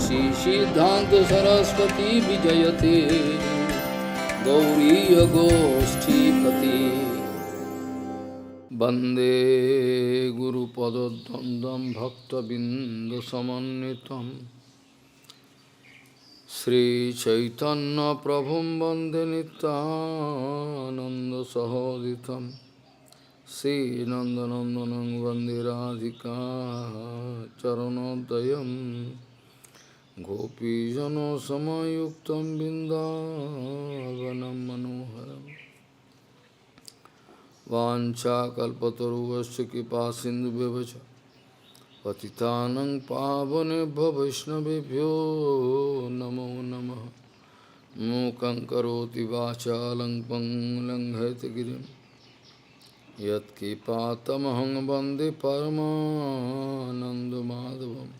श्री सिद्धांत सरस्वती विजयते गौरीय गोष्ठीपति वंदे गुरुपद्वंद्वं भक्तबिंदुसमन्वितं श्री चैतन्य प्रभुं वंदे नित्यानंदसहोदितं श्री नंदनंदनं वंदे राधिका चरणोदयं गोपीजनसमयुक्तं बिन्दावनं मनोहरम् वाञ्छाकल्पतरुश्च कृपासिन्धुभ्यश्च पतितानं पावनेभ्यो वैष्णवेभ्यो नमो नमः। मूकं करोति वाचालं पङ्गुं लङ्घयति गिरिं यत्कृपातमहं वन्दे परमानन्दमाधवं।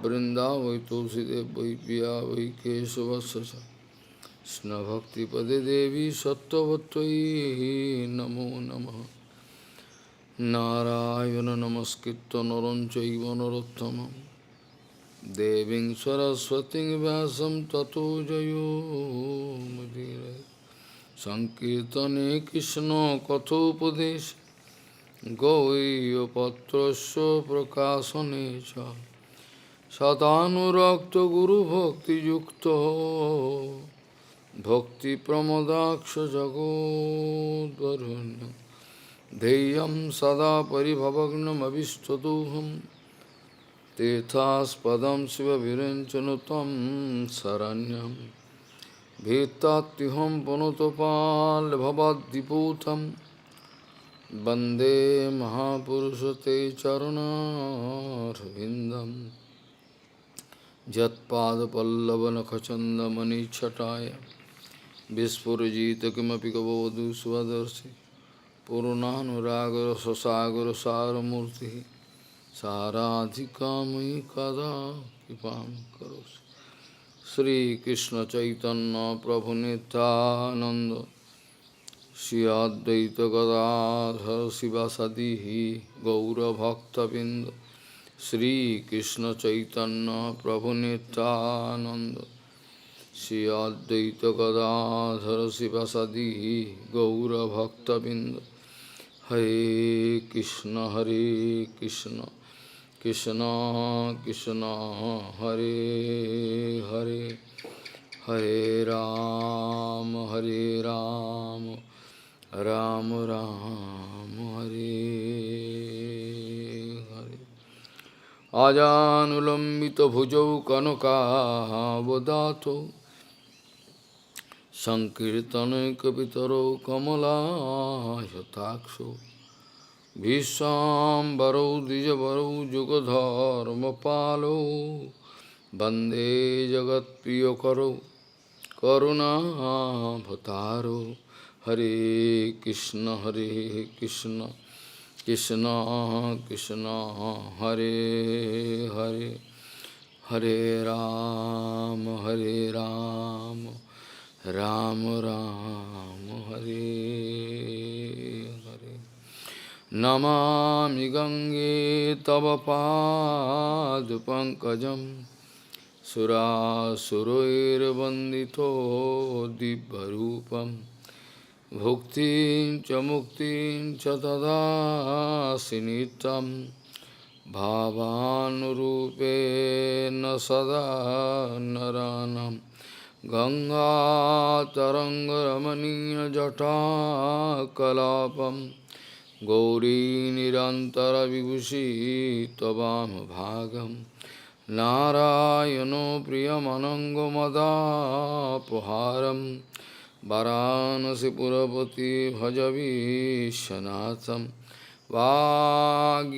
वृन्दावै तुलसीदेव वै पिया वै केशवस्य च कृष्णभक्तिपदे देवी सत्त्ववत्त्वयि नमो नमः। नारायण नमस्कृत्य नरं चैव नरोत्तमं देवीं सरस्वतीं व्यासं ततो जयो मुदीरये। संकीर्तने कृष्ण कथोपदेश गौरीयपत्रस्य प्रकाशने च सदानुरक्तो गुरुभक्तियुक्तो भक्तिप्रमोदाक्ष जगोद्वरुण्य ध्येयं सदा परिभवग्नमभिष्टदोहं तीर्थास्पदं शिवविरञ्चनुतं शरण्यं भीतात्युहं पुनतपाल्भवद्दिपूतं वन्दे महापुरुषते चरणारविन्दं यत्पादपल्लवनखचन्दमणिच्छटाय विस्फुरजित किमपि कबोधु स्वदर्शि पूर्णानुरागरससागरसारमूर्तिः साराधिका मयि कदा कृपां करोषि। श्रीकृष्ण चैतन्य प्रभु नित्यानंद श्री अद्वैत गदाधर शिवासादि गौरभक्तबिंद श्रीकृष्ण चैतन्य प्रभु नित्यानंद श्री अद्वैत गदाधर शिवासादि गौरभक्तबिंद। हरे कृष्ण कृष्ण कृष्ण हरे हरे हरे राम राम राम हरे हरे। आजानुलंबित भुजौ कनकावदातो संकीर्तने कवितरो कमलायताक्षो भीष्मांबरौ द्विजवरौ जुगधर्मपालो वन्दे जगत्प्रियकरौ करुणाभतारो। हरे कृष्ण कृष्ण कृष्ण हरे हरे हरे राम राम राम हरे हरे। नमामि गंगे तव पादपङ्कजं सुरासुरैर्वन्दितो दिव्यरूपं भुक्तिं च मुक्तिं च ददासि नित्यं भावानुरूपेण सदा नराणां। गंगातरङ्गरमणीयजटाकलापं गौरी निरन्तरविभूषी त्ववामभागं नारायणो प्रियमनङ्गमदापहारं वाराणसीपुरपति भजवीशनाथं वागीसजुष्वदने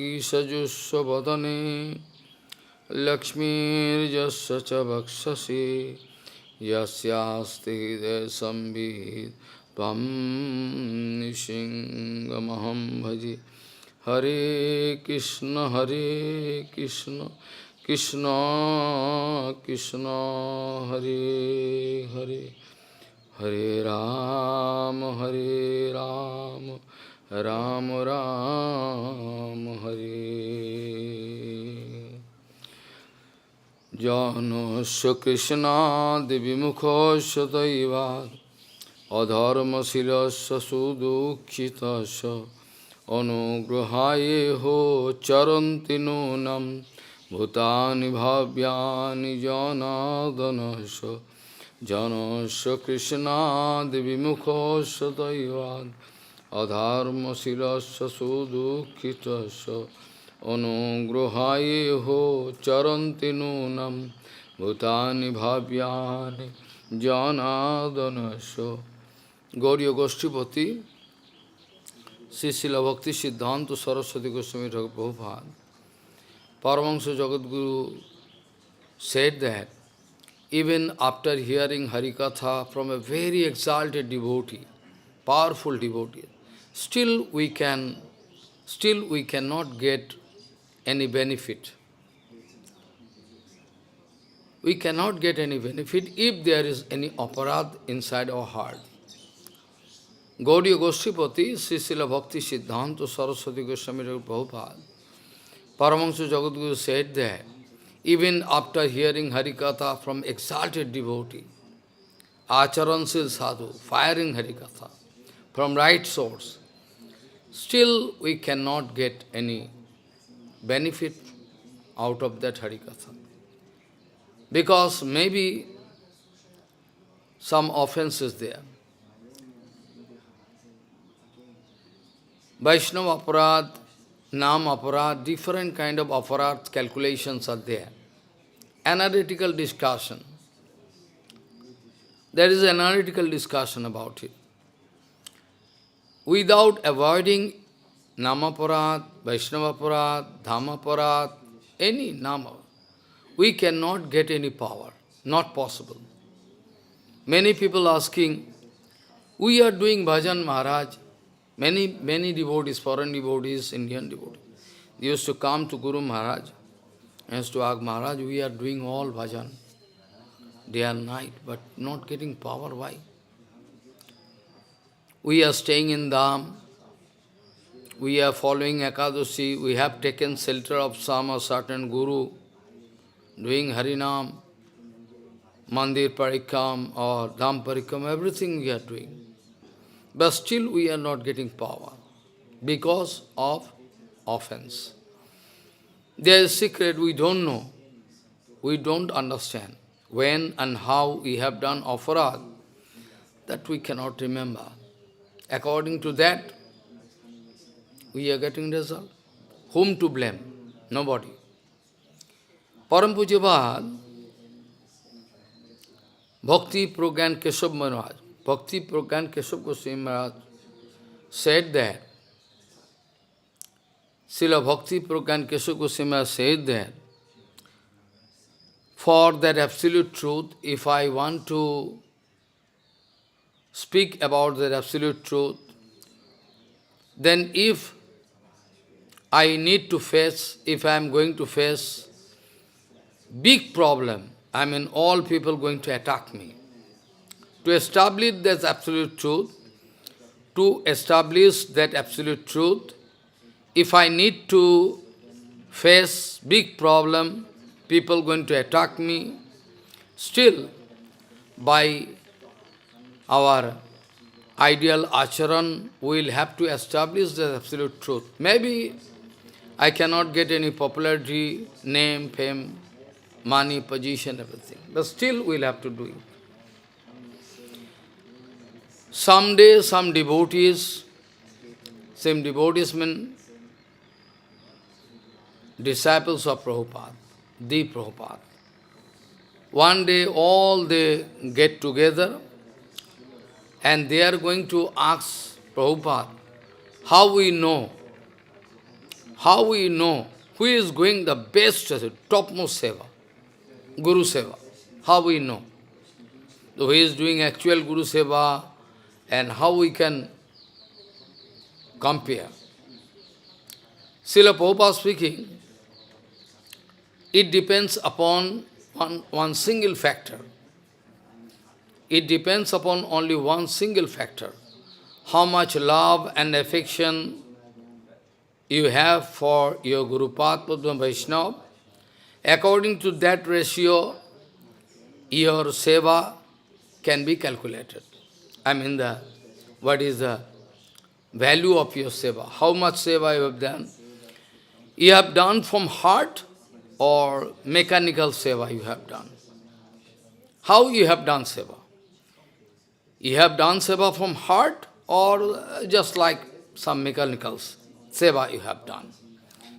लक्ष्मीर्यस्य च वक्षसि यस्यास्ति हृदयसंवित् त्वं निशिङ्गमहं भजे। हरे कृष्ण कृष्ण कृष्ण हरे हरे हरे राम राम राम हरे। Janasya Krishna Divimukhasya Daivad Adharmasilasya Sudukhitasya Anugrahaye ho charanti nunam Bhutani bhavyani janadanasya Janasya Krishna Divimukhasya Daivad Adharmasilasya Sudukhitasya Anugrahaye ho charanti nunam Bhutani bhavyani janadanasya. Gaudiya Goshtipati, Srila Bhakti Siddhanta Saraswati Goswami Thakur Prabhupada, Paramahansa Jagadguru said that even after hearing Harikatha from a very exalted devotee, powerful devotee, still we cannot get any benefit. We cannot get any benefit if there is any aparad inside our heart. Gaudiya Goshtipati, Srila Bhakti Siddhanta Saraswati Goswami Prabhupada, Paramahansa Jagadguru said that even after hearing Harikatha from exalted devotee, Acharansil sadhu, firing Harikatha from right source, still we cannot get any benefit out of that Harikatha. Because maybe some offense is there. Vaishnava aparad, Nam aparad, different kind of aparad calculations are there. Analytical discussion. There is an analytical discussion about it. Without avoiding Namaparad, Vaishnavaparad, Dhammaparad, any Nama, we cannot get any power. Not possible. Many people asking, we are doing bhajan Maharaj. Many devotees, foreign devotees, Indian devotees, they used to come to Guru Maharaj and used to ask, Maharaj, we are doing all bhajan day and night, but not getting power. Why? We are staying in Dham, we are following Ekadashi, we have taken shelter of some or certain Guru, doing Harinam, Mandir Parikram or Dham Parikram, everything we are doing. But still we are not getting power because of offense. There is a secret we don't know, we don't understand. When and how we have done aparad, that we cannot remember. According to that, we are getting result. Whom to blame? Nobody. Param Pujyapad, Bhakti Pragyan Keshav Maharaj, Bhakti Pragyan Keshav Goswami Maharaj said that, Srila Bhakti Pragyan Keshav Goswami Maharaj said that, for that absolute truth, if I want to speak about that absolute truth, then if I need to face, if I am going to face big problem, I mean all people going to attack me. To establish that absolute truth, if I need to face big problem, people going to attack me, still by our ideal acharan, we will have to establish the absolute truth. Maybe I cannot get any popularity, name, fame, money, position, everything. But still we will have to do it. Someday some devotees, same devotees mean disciples of Prabhupada, the Prabhupada. One day all they get together and they are going to ask Prabhupada, how we know who is going the best, topmost seva, Guru Seva, how we know. Who is doing actual Guru Seva and how we can compare. Srila Prabhupada speaking, it depends upon one single factor. It depends upon only one single factor. How much love and affection you have for your Guru Padma Vaishnava, According to that ratio, your seva can be calculated. I mean, what is the value of your seva? How much seva you have done? You have done from heart or mechanical seva you have done? How you have done seva? You have done seva from heart or just like some mechanicals seva you have done?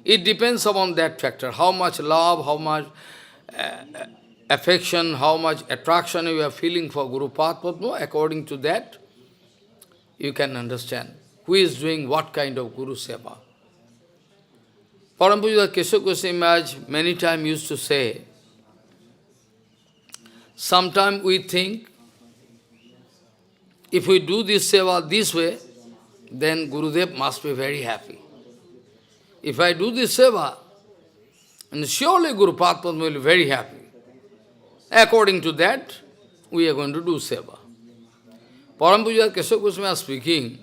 It depends upon that factor, how much love, how much affection, how much attraction you are feeling for Guru Padma. According to that, you can understand who is doing what kind of Guru Seva. Parampuja Keshav Goswami Maharaj many times used to say, sometimes we think, if we do this seva this way, then Gurudev must be very happy. If I do this seva, and surely Guru Padma will be very happy. According to that, we are going to do seva. Parampuja Keshav Goswami is speaking,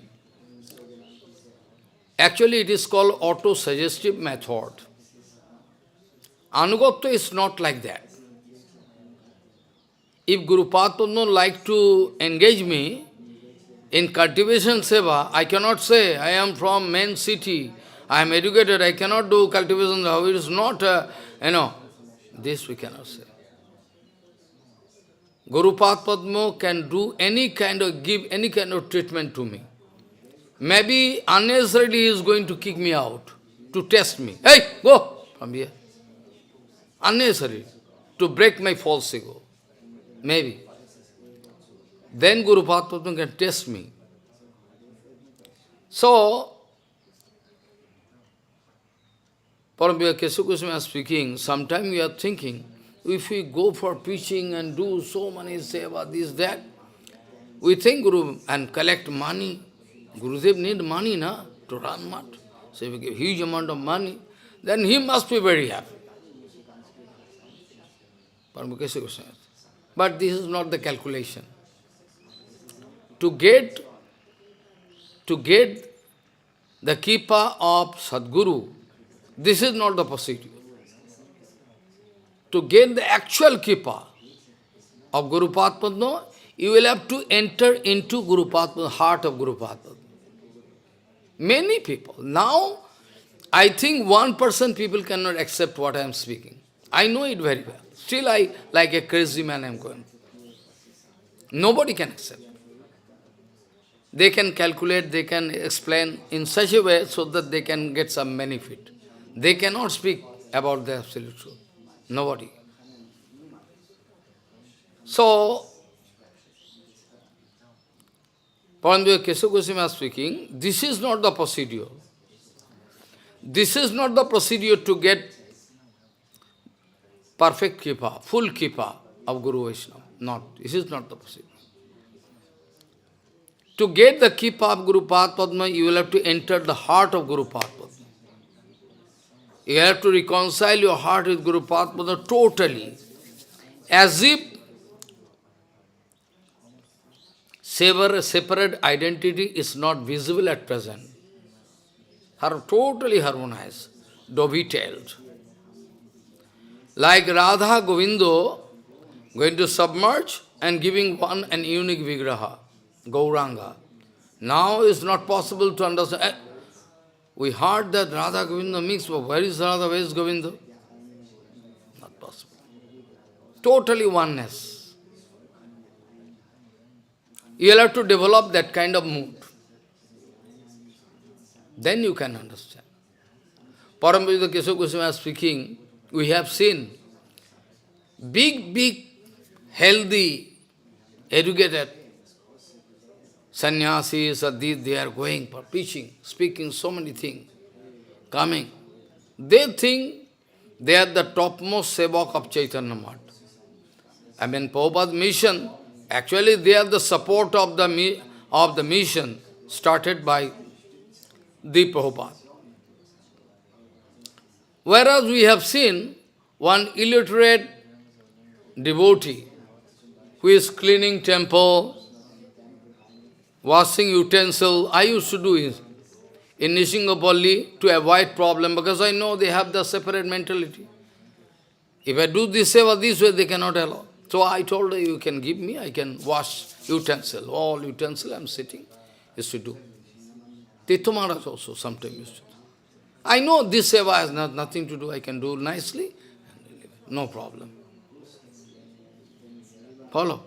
actually it is called auto-suggestive method. Anugatya is not like that. If Guru Padma like to engage me in cultivation seva, I cannot say, I am from main city, I am educated, I cannot do cultivation seva. It is not, this we cannot say. Guru Padma can do any kind of, give any kind of treatment to me. Maybe unnecessarily he is going to kick me out, to test me. Hey, go from here. Unnecessary, to break my false ego. Maybe. Then Guru Padma can test me. So, Parampuja Keshav Goswami is speaking, sometimes we are thinking, if we go for preaching and do so many seva, this, that, we think Guru and collect money. Gurudev need money, na, to run math. So if we give huge amount of money, then he must be very happy. But this is not the calculation. To get the kippa of Sadguru, this is not the procedure. To get the actual kippa of Guru Padma, you will have to enter into Guru Padma, heart of Guru Padma. Many people. Now, I think 1% people cannot accept what I am speaking. I know it very well. Still, I, like a crazy man, I am going. Nobody can accept. They can calculate, they can explain in such a way so that they can get some benefit. They cannot speak about the absolute truth. Nobody. So, Parampuja Keshav Goswami is speaking, this is not the procedure. This is not the procedure to get perfect kippa, full kippa of Guru Vaishnava. Not. This is not the procedure. To get the kippa of Guru Padma, you will have to enter the heart of Guru Padma. You have to reconcile your heart with Guru Padma totally. As if separate identity is not visible at present. Totally harmonized, dovetailed. Like Radha Govindo going to submerge and giving one and unique vigraha, Gauranga. Now it's not possible to understand. We heard that Radha Govinda mixed, but where is Radha, where is Govinda? Not possible. Totally oneness. You will have to develop that kind of mood. Then you can understand. Parampuja Keshav Goswami is speaking, we have seen big, healthy, educated sannyasis, they are going for preaching, speaking so many things, coming. They think they are the topmost sevak of Chaitanya Math. I mean, Prabhupada's mission, actually they are the support of the mission started by the Prabhupada. Whereas we have seen one illiterate devotee who is cleaning temple, washing utensil. I used to do it in Nishingapalli to avoid problem because I know they have the separate mentality. If I do this seva this way, they cannot allow. So I told her, you can give me, I can wash utensil. All utensil I'm sitting, used to do. Tirtha Maharaj also sometimes used to do. I know this seva has nothing to do, I can do nicely, no problem. Follow?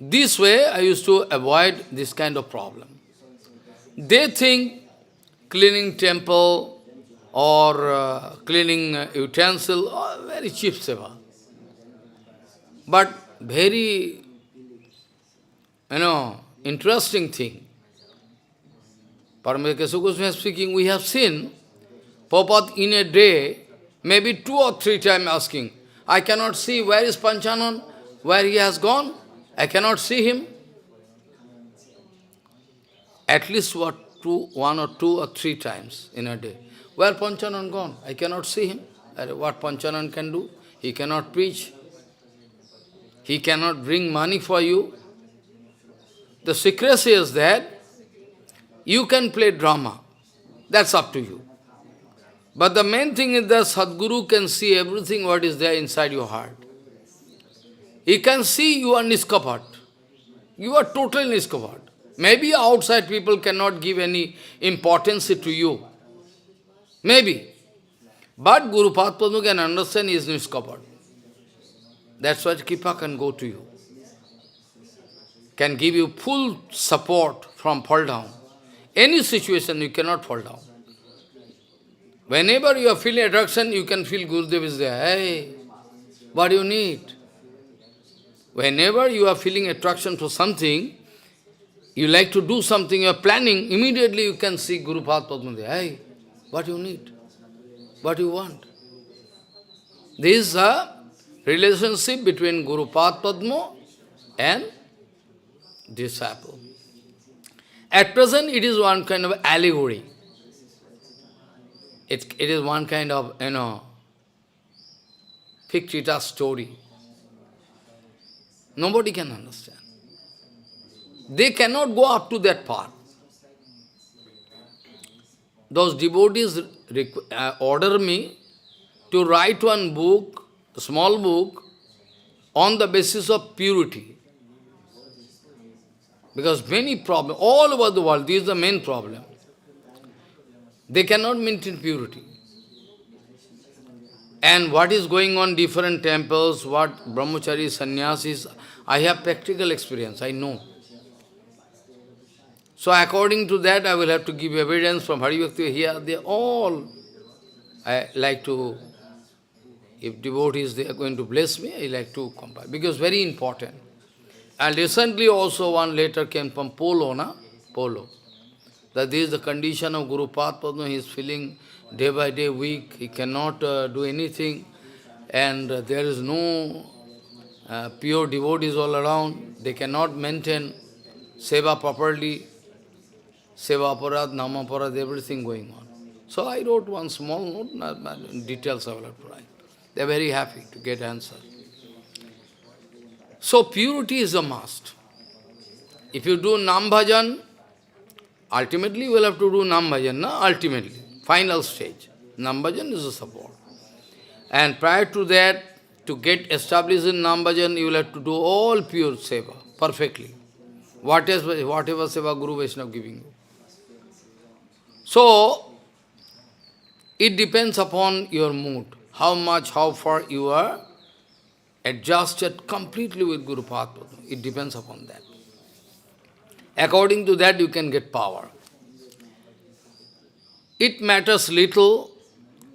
This way I used to avoid this kind of problem. They think cleaning temple or cleaning utensil, very cheap seva. But very, interesting thing. Paramita Kesava Goswami speaking, we have seen Prabhupada in a day, maybe 2 or 3 times asking, I cannot see where is Panchanan, where he has gone, I cannot see him. At least 1 or 2 or 3 times in a day. Where Panchanan gone? I cannot see him. What Panchanan can do? He cannot preach. He cannot bring money for you. The secrecy is that you can play drama. That's up to you. But the main thing is that Sadguru can see everything what is there inside your heart. He can see you are niskapat. You are totally niskapat. Maybe outside people cannot give any importance to you. Maybe. But Guru Padma can understand he is niskapat. That's why Kripa can go to you. Can give you full support from fall down. Any situation you cannot fall down. Whenever you are feeling attraction, you can feel Gurudev is there. Hey, what do you need? Whenever you are feeling attraction for something, you like to do something, you are planning, immediately you can see Guru Padma there. Hey, what do you need? What do you want? This is a relationship between Guru Padma and disciple. At present, it is one kind of allegory. It is one kind of, fictitious story. Nobody can understand. They cannot go up to that part. Those devotees order me to write one book, a small book, on the basis of purity. Because many problems, all over the world, this is the main problem. They cannot maintain purity. And what is going on different temples, what brahmachari, sannyasis, I have practical experience, I know. So according to that, I will have to give evidence from Haribhakti here. They all, I like to, if devotees, they are going to bless me, I like to compare, because very important. And recently also one letter came from Polo, that this is the condition of Guru Padma, he is feeling day by day weak, he cannot do anything, and there is no pure devotees all around, they cannot maintain seva properly, seva aparad, nama aparad, everything going on. So I wrote one small note, details I will have to write. They are very happy to get answer. So purity is a must. If you do Nam Bhajan, ultimately you will have to do Nam Bhajan, ultimately, final stage. Nam Bhajan is a support. And prior to that, to get established in Nam Bhajan, you will have to do all pure seva, perfectly. Whatever seva Guru Vaishnava giving you. So, it depends upon your mood, how much, how far you are adjusted completely with Guru Padma. It depends upon that. According to that, you can get power. It matters little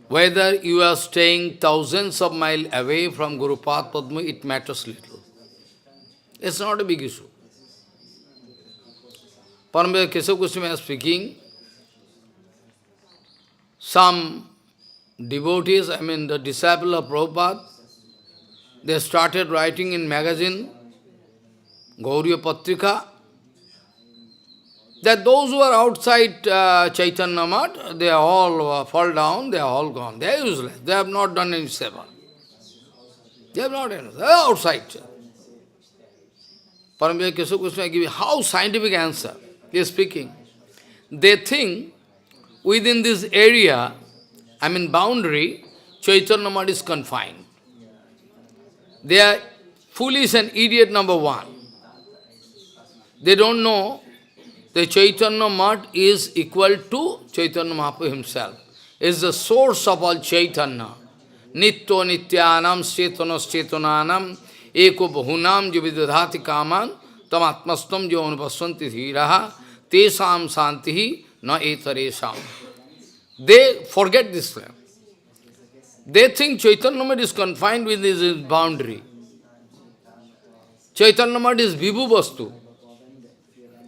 whether you are staying thousands of miles away from Guru Padma, it matters little. It's not a big issue. Paramita Kesava Goswami is speaking, some devotees, the disciple of Prabhupada, they started writing in magazine, Gaudiya Patrika, that those who are outside Chaitanya Math, they all fall down, they are all gone. They are useless. They have not done any seva. They have not done anything. They are outside. Paramita Kesava Goswami gives how scientific answer. He is speaking. They think within this area, boundary, Chaitanya Math is confined. They are foolish and idiot number one. They don't know the Chaitanya Math is equal to Chaitanya Mahaprabhu himself. Is the source of all Chaitanya. Nityo nityanam chetanas chetananam eko bahunam javidadhati kaman tam atmastam jo anupasvanti dhiraha tesam santihi na etaresam. They forget this. They think Chaitanya Math is confined with his boundary. Chaitanya Math is vibhu vastu.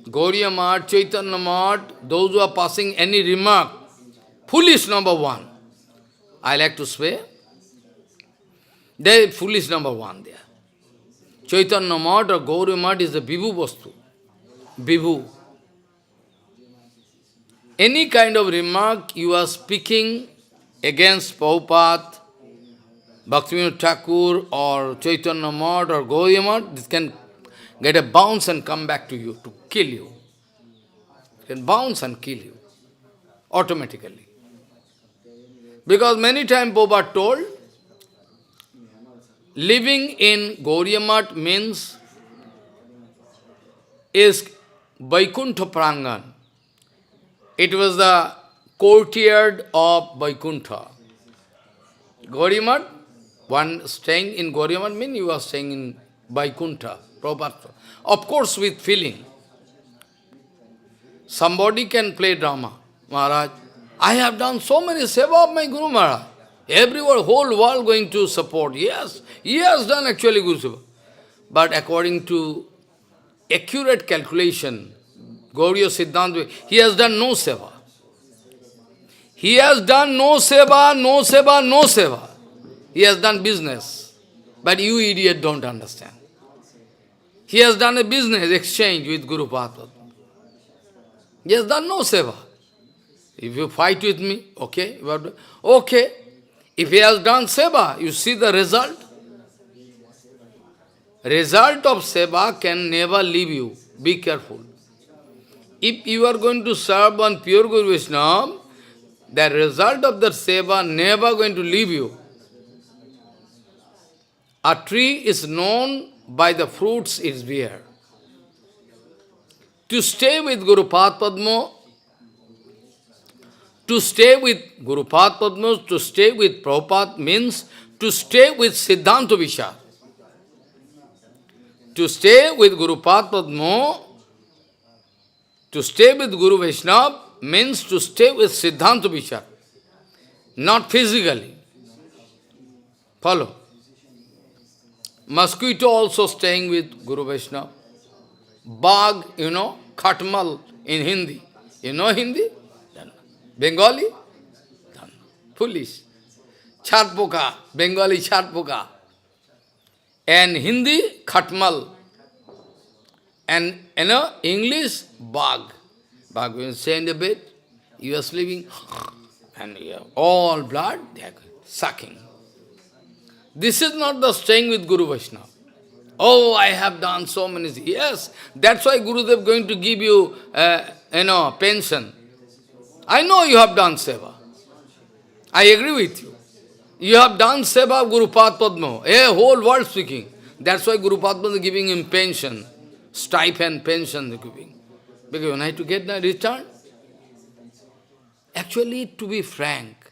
Gaudiya Math, Chaitanya Math, those who are passing any remark, foolish number one. I like to say, they are foolish number one there. Chaitanya Math or Gaudiya Math is the vibhu vastu. Vibhu. Any kind of remark you are speaking against Prabhupada, Bhaktivinoda Thakur or Chaitanya Math or Gaudiya Math, this can get a bounce and come back to you, to kill you. It can bounce and kill you, automatically. Because many times Prabhupada told, living in Gaudiya Math means is Vaikuntha Prangan. It was the courtyard of Vaikuntha. Gaudiya Math, one staying in Gaudiya Math means you are staying in Vaikuntha. Of course, with feeling. Somebody can play drama. Maharaj, I have done so many seva of my Guru Maharaj. Everyone, whole world going to support. Yes, he has done actually Guruseva. But according to accurate calculation, Gaudiya Siddhanta, he has done no seva. He has done no seva, no seva, no seva. He has done business. But you idiot don't understand. He has done a business exchange with Guru Padma. He has done no seva. If you fight with me, okay. Okay. If he has done seva, you see the result. Result of seva can never leave you. Be careful. If you are going to serve one pure Guru Vaishnava, the result of that seva never going to leave you. A tree is known by the fruits it bears. To stay with Guru Padma, to stay with Guru Padma, to stay with Prabhupada means to stay with Siddhanta Vishar. To stay with Guru Padma, to stay with Guru Vaishnava means to stay with Siddhanta Vishar, not physically. Follow. Mosquito also staying with Guru Vaishnava. Bag, khatmal in Hindi. You know Hindi? Bengali? Foolish. Charpoka, Bengali charpoka. And Hindi, khatmal. And English, bag. Bag, when you stay in the bed, you are sleeping, and you have all blood, they are sucking. This is not the staying with Guru Vaishnava. Oh, I have done so many things. Yes, that's why Gurudev going to give you, pension. I know you have done seva. I agree with you. You have done seva of Guru Padma. A whole world speaking. That's why Guru Padma is giving him pension. Stipend, pension they are giving. Because when I have to get the return. Actually, to be frank,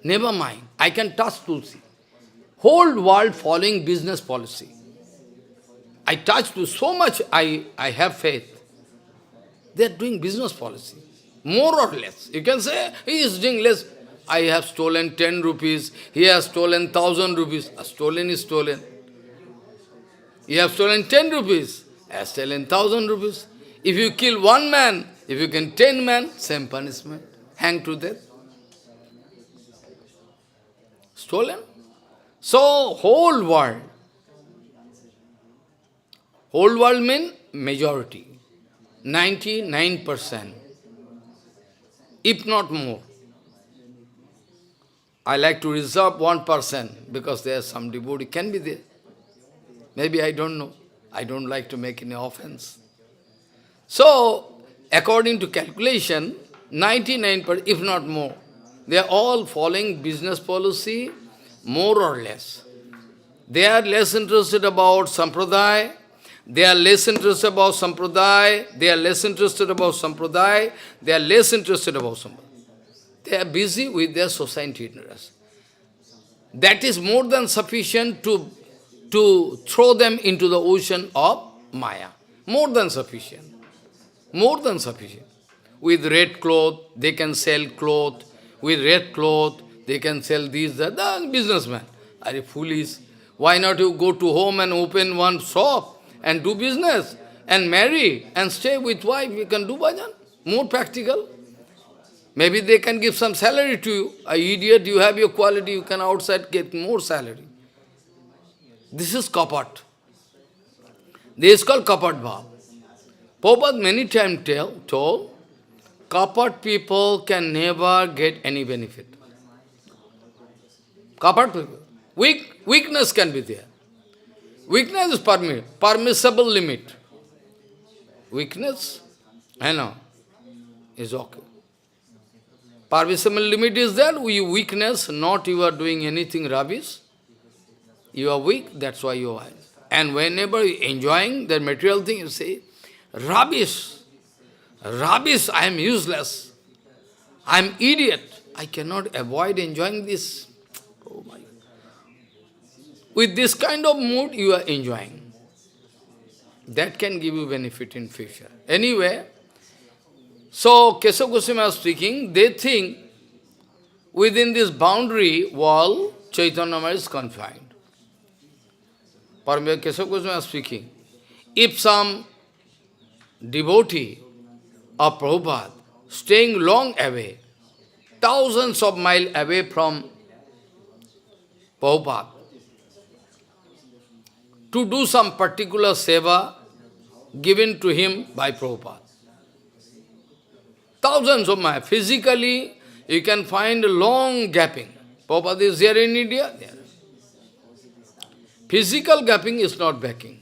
never mind. I can touch Tulsi. Whole world following business policy. I touch to so much, I have faith. They are doing business policy. More or less. You can say, he is doing less. I have stolen 10 rupees. He has stolen 1,000 rupees. Stolen is stolen. You have stolen 10 rupees. I have stolen 1,000 rupees. If you kill one man, if you can 10 men, same punishment. Hang to death. Stolen. So, whole world. Whole world means majority. 99%. If not more. I like to reserve 1% because there are some devotee can be there. Maybe I don't know. I don't like to make any offense. So, according to calculation, 99%, if not more, they are all following business policy more or less. They are less interested about sampradaya. They are less interested about sampradaya. They are less interested about sampradaya. They are less interested about sampradaya. They are busy with their society interests. That is more than sufficient to throw them into the ocean of Maya. More than sufficient. More than sufficient. With red cloth, they can sell cloth. With red cloth, they can sell this, that. The businessman. Are you foolish? Why not you go to home and open one shop and do business and marry and stay with wife? You can do bhajan. More practical. Maybe they can give some salary to you. A idiot, you have your quality, you can outside get more salary. This is kapat. This is called kapat bhav. Prabhupada many times told, kapat people can never get any benefit. Kapat people. Weakness can be there. Weakness is permissible limit. Weakness, I know, is okay. Permissible limit is that weakness, not you are doing anything rubbish. You are weak, that's why you are. And whenever you are enjoying the material thing, you say, rubbish, rubbish, I am useless. I am idiot. I cannot avoid enjoying this. Oh my God. With this kind of mood, you are enjoying. That can give you benefit in future. Anyway, so Kesava Goswami was speaking, they think within this boundary wall, Chaitanya Maharaj is confined. Paramahansa Kesava Goswami was speaking. If some devotee of Prabhupada staying long away, thousands of miles away from Prabhupada, to do some particular seva given to him by Prabhupada. Thousands of miles. Physically, you can find a long gapping. Prabhupada is there in India? There. Physical gapping is not backing.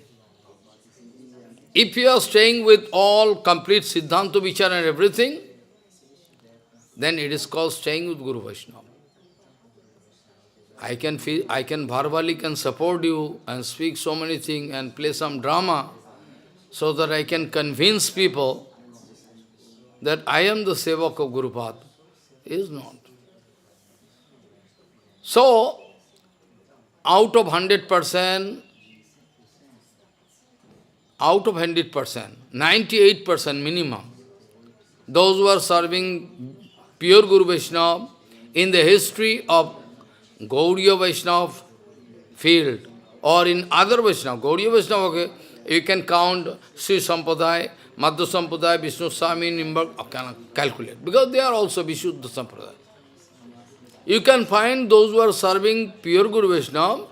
If you are staying with all complete Siddhanta Vichara and everything, then it is called staying with Guru Vaishnava. I can verbally can support you and speak so many things and play some drama so that I can convince people that I am the sevak of Guru Path. Is not. So, out of 100%, 98% minimum, those who are serving pure Guru Vaishnava in the history of Gaudiya Vaishnava field or in other Vaishnava, Gaudiya Vaishnava, okay, you can count Sri Sampradaya, Madhya Sampradaya, Vishnu Swami, Nimbar, calculate, because they are also Vishuddha Sampradaya. You can find those who are serving pure Guru Vaishnava,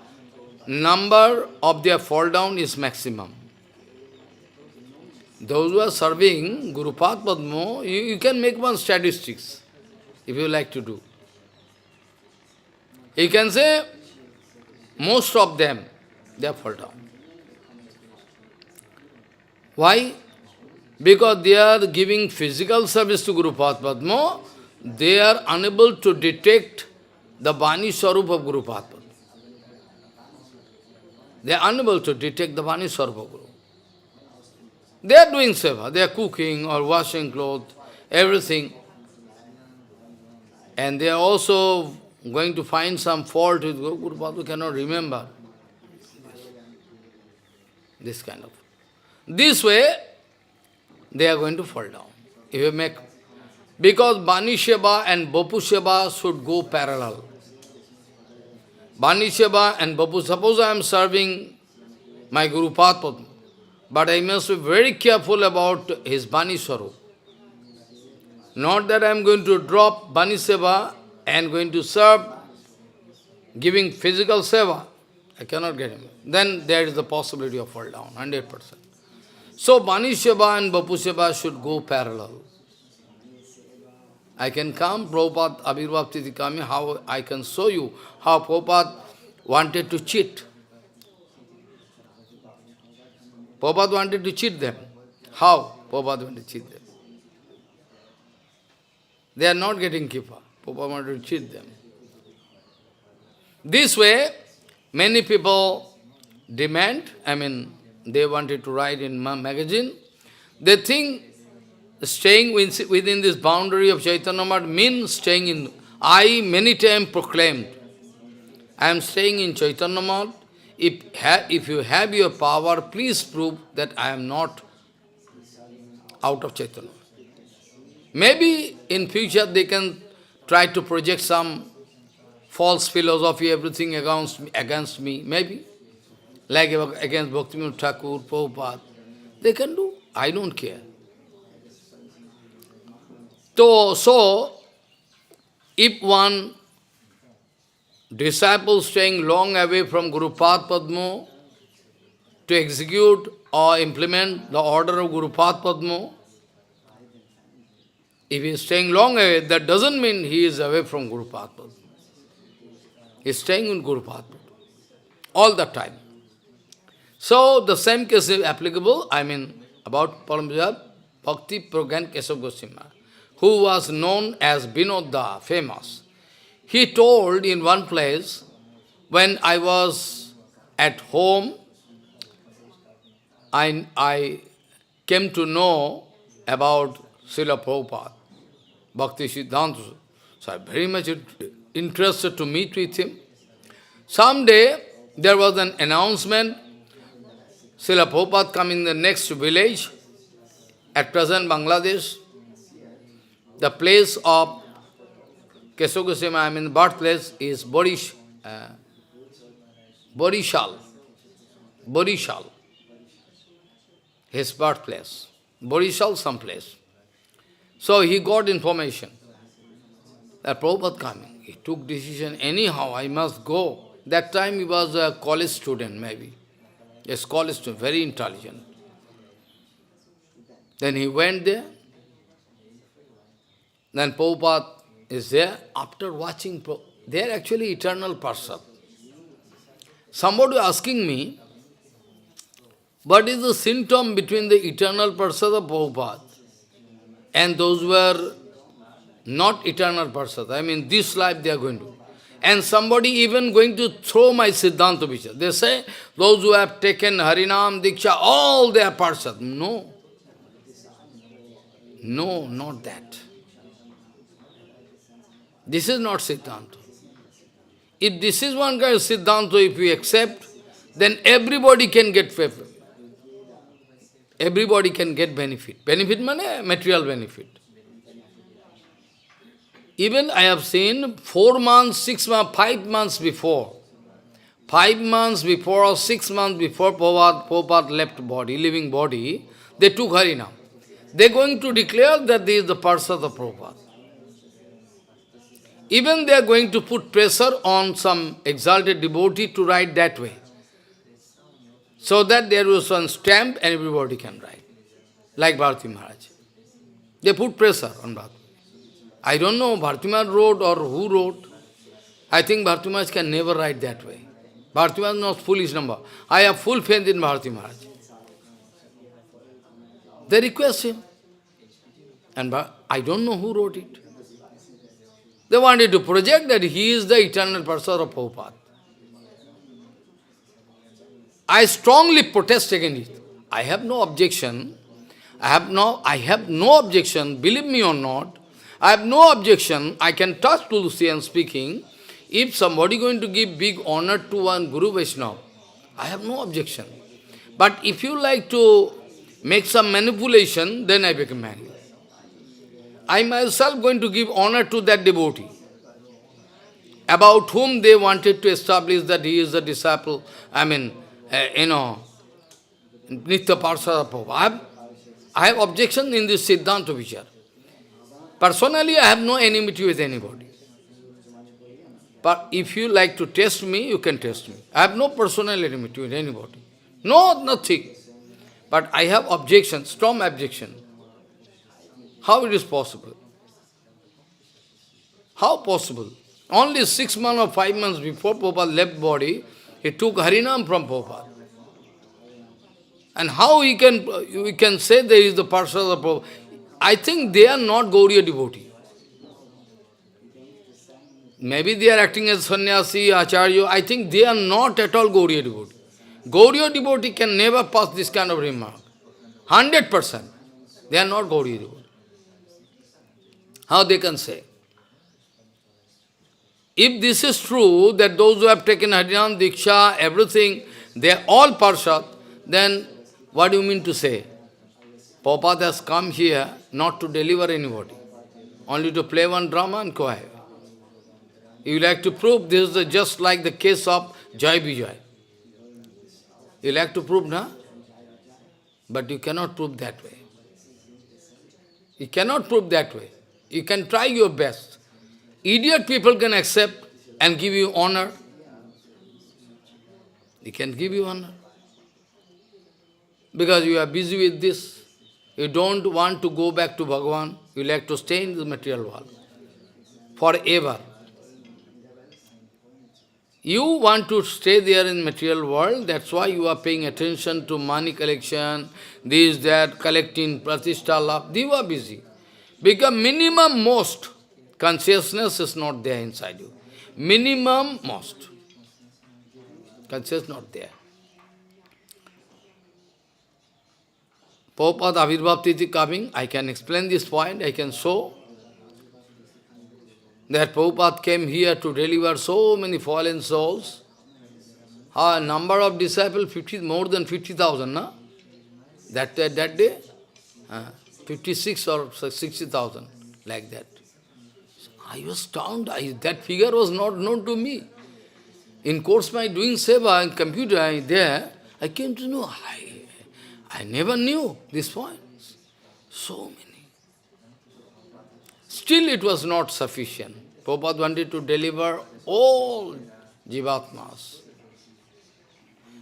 number of their fall down is maximum. Those who are serving Guru Path Padma, you can make one statistics, if you like to do. You can say, most of them, they fall down. Why? Because they are giving physical service to Guru Path Padma, they are unable to detect the Vani Swarup of Guru Path Padma. They are unable to detect the Vani Swarup of Guru. They are doing seva, they are cooking or washing clothes, everything. And they are also going to find some fault with Guru Padma, cannot remember. This kind of. This way, they are going to fall down. If you make, because Bani Seva and Bapu Seva should go parallel. Bani Seva and Bapu, suppose I am serving my Guru Padma, but I must be very careful about his Bani Swarup. Not that I am going to drop Bani Seva and going to serve, giving physical seva. I cannot get him. Then there is the possibility of fall down, 100%. So Bani Seva and Bapu Seva should go parallel. I can come, Prabhupada Abhirvav Titikami, how I can show you how Prabhupada wanted to cheat. Prabhupada wanted to cheat them. How Prabhupada wanted to cheat them? They are not getting kippa. Prabhupada wanted to cheat them. This way, many people demand, they wanted to write in magazine. They think staying within this boundary of Chaitanya Math means staying in. I many times proclaimed, I am staying in Chaitanya Math. If you have your power, please prove that I am not out of Chaitanya. Maybe in future they can try to project some false philosophy, everything against me, maybe. Like against Bhaktivinoda Thakur, Prabhupada. They can do. I don't care. So if one disciple staying long away from Guru Pad Padma to execute or implement the order of Guru Pad Padma, if he is staying long away, that doesn't mean he is away from Guru Pad Padma. He is staying in Guru Pad Padma all the time. So the same case is applicable, about Paramjab Bhakti Pragan Keshav Goswami, who was known as Vinodda, famous. He told in one place, when I was at home, I came to know about Srila Prabhupada, Bhakti Siddhanta. So I very much interested to meet with him. Someday, there was an announcement, Srila Prabhupada come in the next village, at present Bangladesh, the place of Keshav Goswami, birthplace is Borishal. Borishal. His birthplace. Borishal someplace. So he got information that Prabhupada coming. He took decision, anyhow I must go. That time he was a college student maybe. A college student, very intelligent. Then he went there. Then Prabhupada is there. After watching, they are actually eternal person. Somebody asking me, what is the symptom between the eternal person of Prabhupada and those who are not eternal person? This life they are going to. And somebody even going to throw my Siddhanta Vichar. They say, those who have taken Harinam, Diksha, all they are parsad. No. No, not that. This is not Siddhanta. If this is one kind of Siddhanta, if we accept, then everybody can get favor. Everybody can get benefit. Benefit means material benefit. Even I have seen 4 months, 6 months, 5 months before. 5 months before or 6 months before Prabhupada left body, living body, they took Harinam. They are going to declare that this is the person of Prabhupada. Even they are going to put pressure on some exalted devotee to write that way. So that there was one stamp and everybody can write. Like Bharati Maharaj. They put pressure on Bharati. I don't know Bharati Maharaj wrote or who wrote. I think Bharati Maharaj can never write that way. Bharati Maharaj is not foolish number. I have full faith in Bharati Maharaj. They request him. And I don't know who wrote it. They wanted to project that he is the eternal person of Prabhupada. I strongly protest against it. I have no objection. I have no objection, believe me or not. I have no objection. I can touch Tulsi and speaking. If somebody going to give big honor to one Guru Vaishnava, I have no objection. But if you like to make some manipulation, then I become angry. I myself going to give honor to that devotee, about whom they wanted to establish that he is a disciple, Nitya Parsada Prabhupada. I have objection in this Siddhanta Vichar. Personally, I have no enmity with anybody. But if you like to test me, you can test me. I have no personal enmity with anybody. No, nothing. But I have objection, strong objection. How it is possible? How possible? Only 6 months or 5 months before Prabhupada left body, he took Harinam from Prabhupada. And how we can say there is the person of Prabhupada? I think they are not Gaudiya devotee. Maybe they are acting as sannyasi, acharya. I think they are not at all Gauriya devotee. Gauriya devotee can never pass this kind of remark. 100%. They are not Gauriya devotee. How they can say? If this is true, that those who have taken Harinam, Diksha, everything, they are all Parshad, then what do you mean to say? Prabhupada has come here not to deliver anybody, only to play one drama and go ahead. You like to prove this is just like the case of Jai Vijay. You like to prove, na? But you cannot prove that way. You cannot prove that way. You can try your best. Idiot people can accept and give you honor. They can give you honor. Because you are busy with this. You don't want to go back to Bhagavan. You like to stay in the material world forever. You want to stay there in material world, that's why you are paying attention to money collection, this, that, collecting, pratishtha, love. You are busy. Because minimum most, consciousness is not there inside you. Minimum most. Consciousness not there. Prabhupada Avirbhav Titi coming, I can explain this point, I can show that Prabhupada came here to deliver so many fallen souls. A number of disciples, more than 50,000, no? That day? 56 or 60,000, like that. I was stunned. That figure was not known to me. In course my doing seva and computer, I came to know. I never knew this point. So many. Still it was not sufficient. Prabhupada wanted to deliver all jivatmas.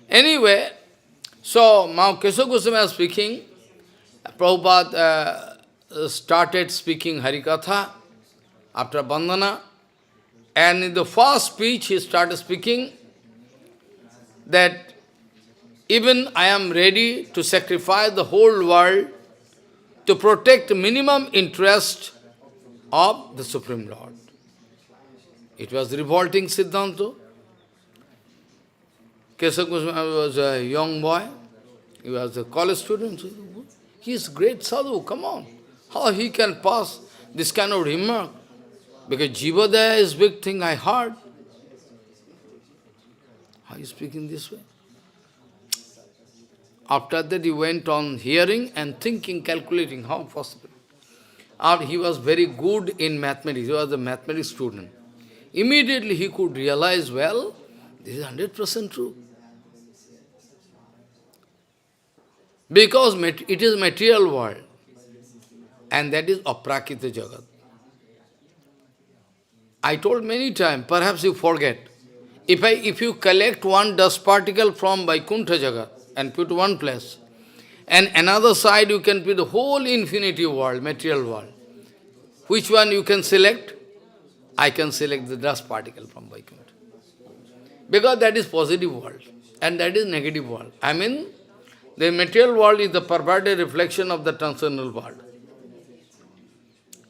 Anyway, so now Kesava Goswami was speaking. Prabhupada started speaking Harikatha after Bandhana. And in the first speech he started speaking that even I am ready to sacrifice the whole world to protect minimum interest of the Supreme Lord. It was revolting Siddhanta. Kesava Goswami was a young boy. He was a college student. He is great sadhu, come on. How he can pass this kind of remark? Because Jivadaya is big thing, I heard. How is speaking this way? After that he went on hearing and thinking, calculating, how possible. He was very good in mathematics, he was a mathematics student. Immediately he could realize, well, this is 100% true. Because it is material world, and that is aprakrita jagat. I told many times, perhaps you forget. If you collect one dust particle from Vaikuntha jagat and put one place, and another side you can put the whole infinity world, material world, which one you can select? I can select the dust particle from Vaikuntha. Because that is positive world, and that is negative world. I mean, the material world is the perverted reflection of the transcendental world.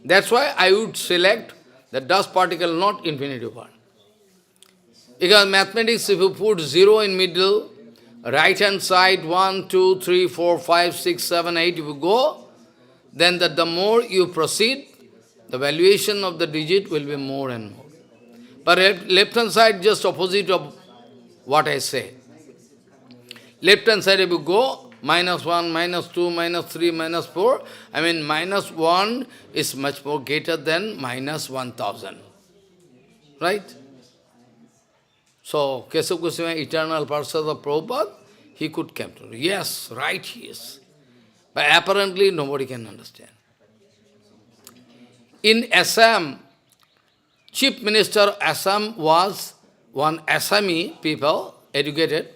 That's why I would select the dust particle, not infinity world. Because mathematics, if you put 0 in middle, right hand side, 1, 2, 3, 4, 5, 6, 7, 8, if you go, then the more you proceed, the valuation of the digit will be more and more. But left hand side, just opposite of what I say. Left hand side, if you go, -1, -2, -3, -4, I mean -1 is much more greater than -1000. Right? So, Kesava Goswami, eternal Parsad of Prabhupada, he could come to know. Yes, right he is. But apparently nobody can understand. In Assam, Chief Minister of Assam was one Assami people, educated,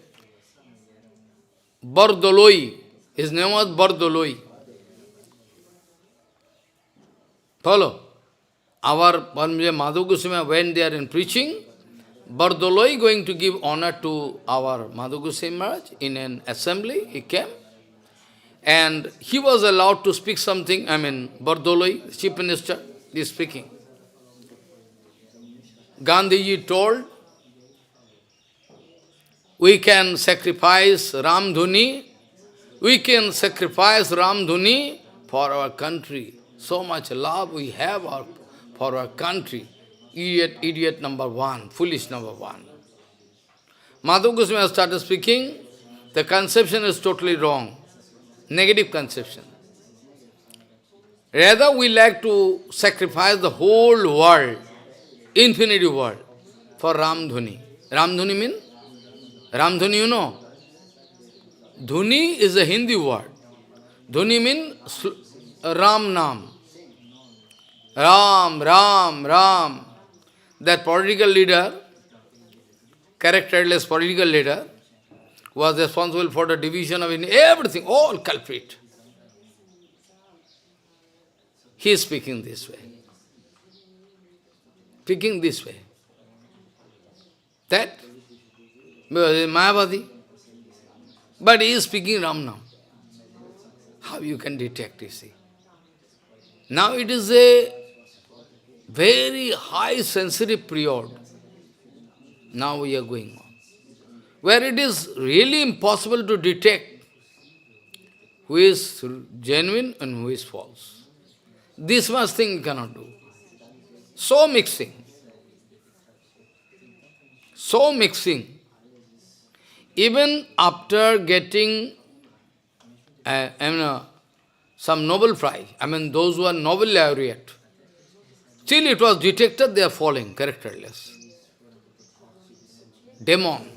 Bardoloi. His name was Bardoloi. Follow? Our Madhu Goswami went there in preaching. Bardoloi going to give honor to our Madhu Goswami Maharaj in an assembly. He came. And he was allowed to speak something. I mean, Bardoloi, Chief Minister, is speaking. Gandhiji told, we can sacrifice Ramdhuni, we can sacrifice Ramdhuni for our country. So much love we have for our country. Idiot number one, foolish number one. Madhav Goswami started speaking, the conception is totally wrong, negative conception. Rather, we like to sacrifice the whole world, infinity world, for Ramdhuni. Ramdhuni means? Ramdhuni, you know? Dhuni is a Hindi word. Dhuni means Ram Nam. Ram, Ram, Ram. That political leader, characterless political leader, was responsible for the division of India, everything, all culprit. He is speaking this way. Speaking this way. That, because he is Mayavadi. But he is speaking Ram Nam. How you can detect, you see? Now it is a very high sensitive period. Now we are going on. Where it is really impossible to detect who is genuine and who is false. This much thing you cannot do. So mixing. So mixing. Even after getting some Nobel Prize, those who are Nobel laureate, still it was detected they are falling, characterless. Demon.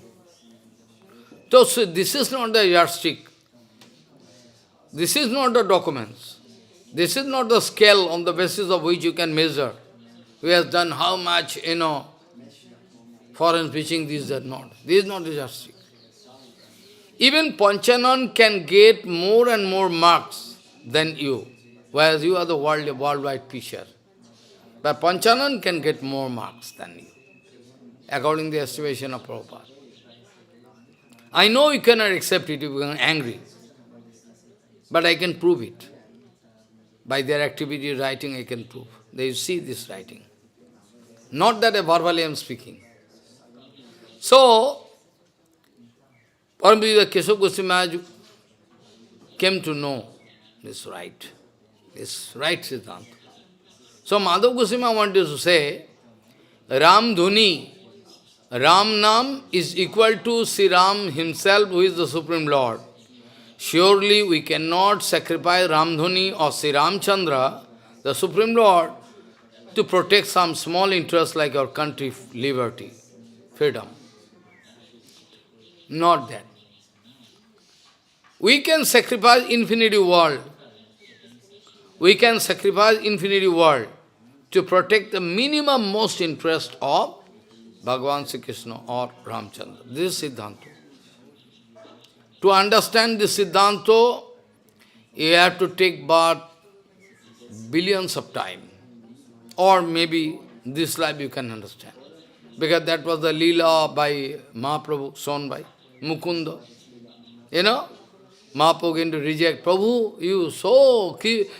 So this is not the yardstick. This is not the documents. This is not the scale on the basis of which you can measure. Who has done how much, foreign preaching, this, that, not. This is not the yardstick. Even Panchanan can get more and more marks than you, whereas you are the worldwide preacher. But Panchanan can get more marks than you, according to the estimation of Prabhupada. I know you cannot accept it if you are angry, but I can prove it. By their activity writing, I can prove. They see this writing. Not that verbally I am speaking. So, Parampuja Keshav Goswami Maharaj came to know this right Siddhanta. So, Madhav Goswami wanted to say, Ram Dhuni, Ram Nam is equal to Sri Ram himself, who is the Supreme Lord. Surely we cannot sacrifice Ramdhuni or Sri Ramchandra, the Supreme Lord, to protect some small interest like our country, liberty, freedom. Not that. We can sacrifice infinity world. We can sacrifice infinity world to protect the minimum most interest of Bhagavan Sri Krishna or Ramchandra. This is Siddhanta. To understand this Siddhanta, you have to take but billions of time. Or maybe this life you can understand. Because that was the Leela by Mahaprabhu, shown by Mukunda. Mahaprabhu going to reject, Prabhu,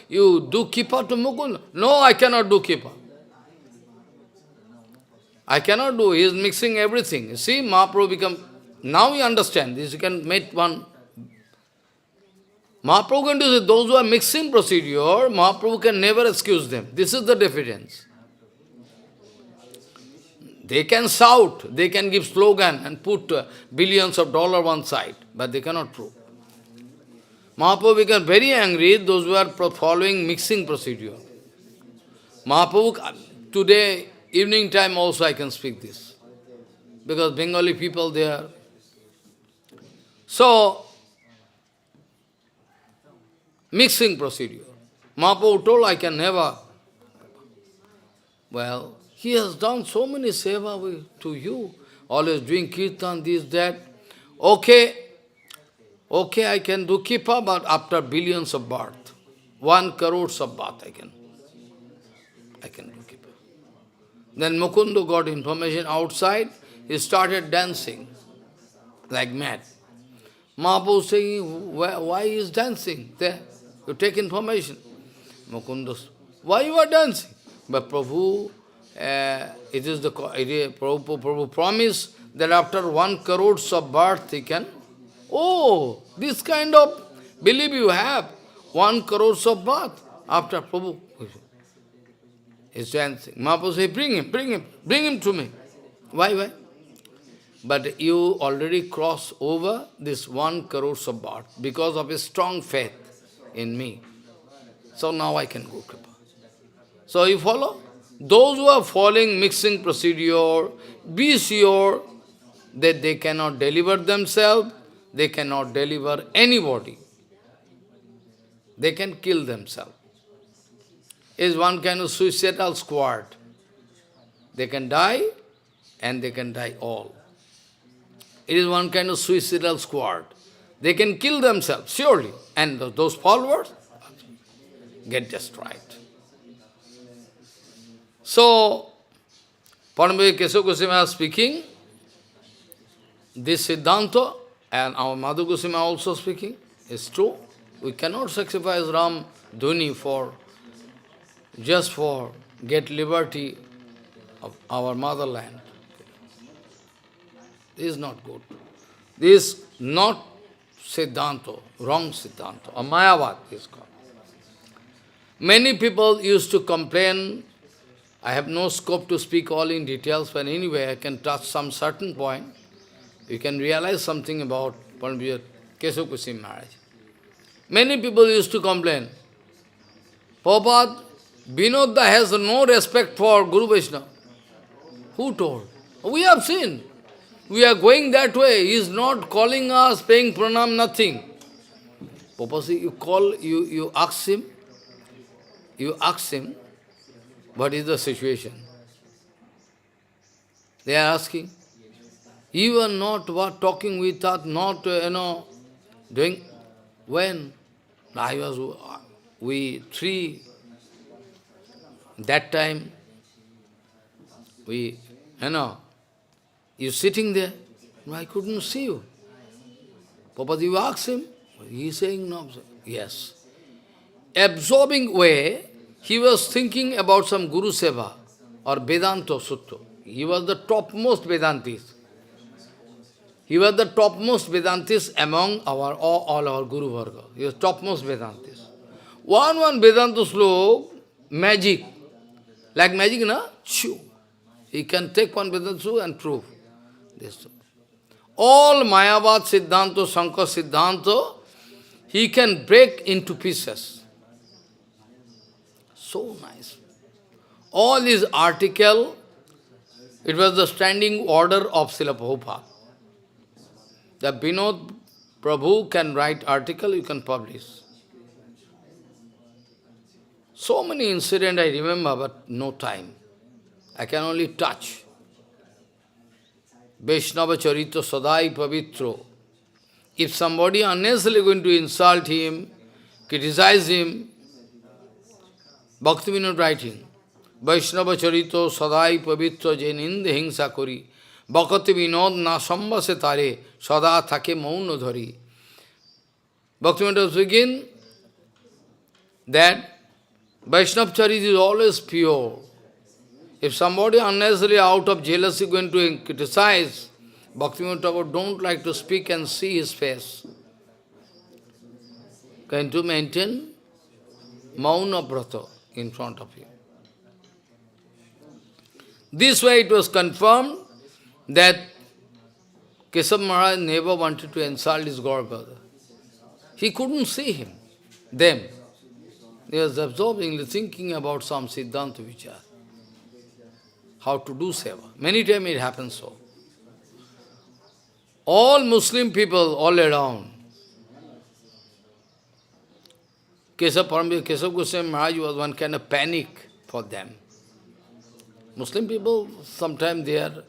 you do Kipa to Mukunda. No, I cannot do Kipa. I cannot do, he is mixing everything. You see, Mahaprabhu become, now you understand this, you can make one. Mahaprabhu going to say, those who are mixing procedure, Mahaprabhu can never excuse them. This is the difference. They can shout, they can give slogan and put billions of dollars one side, but they cannot prove. Mahaprabhu became very angry, those who are following mixing procedure. Mahaprabhu, today, evening time also I can speak this. Because Bengali people there. So, mixing procedure. Mahaprabhu told, I can never. Well, he has done so many seva to you, always doing kirtan, this, that. Okay, I can do kipa, but after billions of birth, 1 crores of birth I can do kipa. Then Mukunda got information outside, he started dancing like mad. Mahaprabhu saying, why he is dancing there? You take information. Mukunda, why you are dancing? But Prabhu, Prabhu promise that after 1 crores of birth he can, oh, this kind of belief you have, 1 crores of birth, after Prabhu is dancing. Mahaprabhu say, bring him to me. Why? But you already crossed over this 1 crores of birth because of a strong faith in me. So now I can go Kripa. So you follow? Those who are following mixing procedure, be sure that they cannot deliver themselves, they cannot deliver anybody. They can kill themselves. It is one kind of suicidal squad. They can die and they can die all. It is one kind of suicidal squad. They can kill themselves, surely. And those followers get destroyed. So, Paramahira Kesava Goswami is speaking, this Siddhanta, and our Madhu Goswami also speaking, is true. We cannot sacrifice Ram Dhuni just for get liberty of our motherland. This is not good. This is not Siddhanta, wrong Siddhanta, or Mayavad is called. Many people used to complain. I have no scope to speak all in details, but anyway I can touch some certain point. You can realize something about Paramahira Kesava Goswami Maharaj. Many people used to complain, Prabhupada, Vinodda has no respect for Guru Vaishnava. Who told? We have seen. We are going that way. He is not calling us, paying pranam, nothing. Prabhupada, you ask him, what is the situation? They are asking. You are not talking with us, not, doing. When? We three, that time, you sitting there, I couldn't see you. Prabhupada, you ask him, he is saying no. Yes. Absorbing way, he was thinking about some Guruseva or Vedanta Sutta. He was the topmost Vedantis. He was the topmost Vedantis among all our Guru Varga. He was topmost Vedantis. One Vedanta sloka, magic. Like magic, na? Chew. He can take one Vedanta sloka and prove this. All Mayavad Siddhanta, Sankar Siddhanta, he can break into pieces. So nice. All his article, it was the standing order of Srila Prabhupada. The Vinod Prabhu can write article, you can publish. So many incidents I remember, but no time. I can only touch. Vaishnava Charita Sadai Pavitro. If somebody unnecessarily going to insult him, criticize him, Bhakti Vinod writing, Vaishnava Charito Sadai Pavitra Jeninde Hingsa Kori, Bhakti Vinod na sambase tare, Sada thake mauna dhari. Bhakti Vinod begin that Vaishnava Charita is always pure. If somebody unnecessarily out of jealousy going to criticize, Bhaktivinoda Thakur don't like to speak and see his face. Going to maintain Mauna Brata in front of you. This way it was confirmed that Kesava Maharaj never wanted to insult his god brother. He couldn't see them. He was absorbingly thinking about some Siddhanta Vichar. How to do seva. Many times it happens so. All Muslim people all around, Kesava Goswami Maharaj was one kind of panic for them. Muslim people, sometimes they are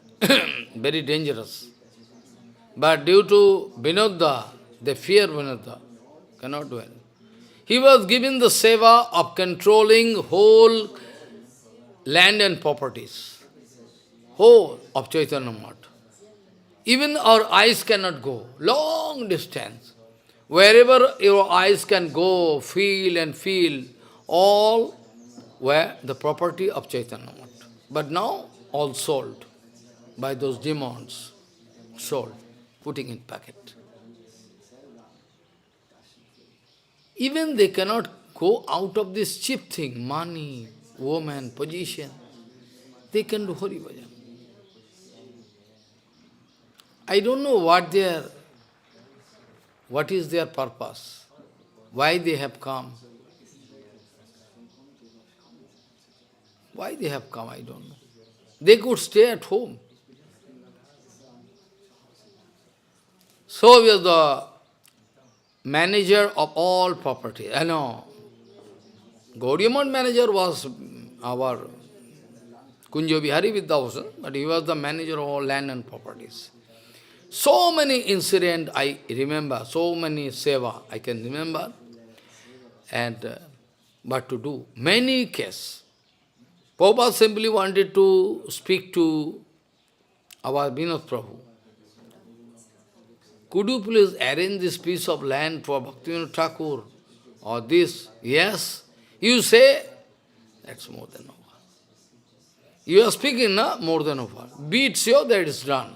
very dangerous. But due to Vinodda, they fear Vinodda, cannot do it. He was given the seva of controlling whole land and properties, whole of Chaitanya Math. Even our eyes cannot go, long distance. Wherever your eyes can go, feel and feel, all were the property of Chaitanya Math. But now all sold by those demons, sold, putting in packet. Even they cannot go out of this cheap thing, money, woman, position. They can do Hari Bhajan. I don't know what is their purpose, why they have come. Why they have come, I don't know. They could stay at home. So we are the manager of all property. I know. Gaudiya Math manager was our Kunjo Bihari Vidyabhushan, but he was the manager of all land and properties. So many incidents I remember, so many seva I can remember, and but to do many cases. Prabhupada simply wanted to speak to our Vinod Prabhu. Could you please arrange this piece of land for Bhaktivinoda Thakur? Or this? Yes. You say, that's more than over. You are speaking, na? More than over. Be it sure that it is done.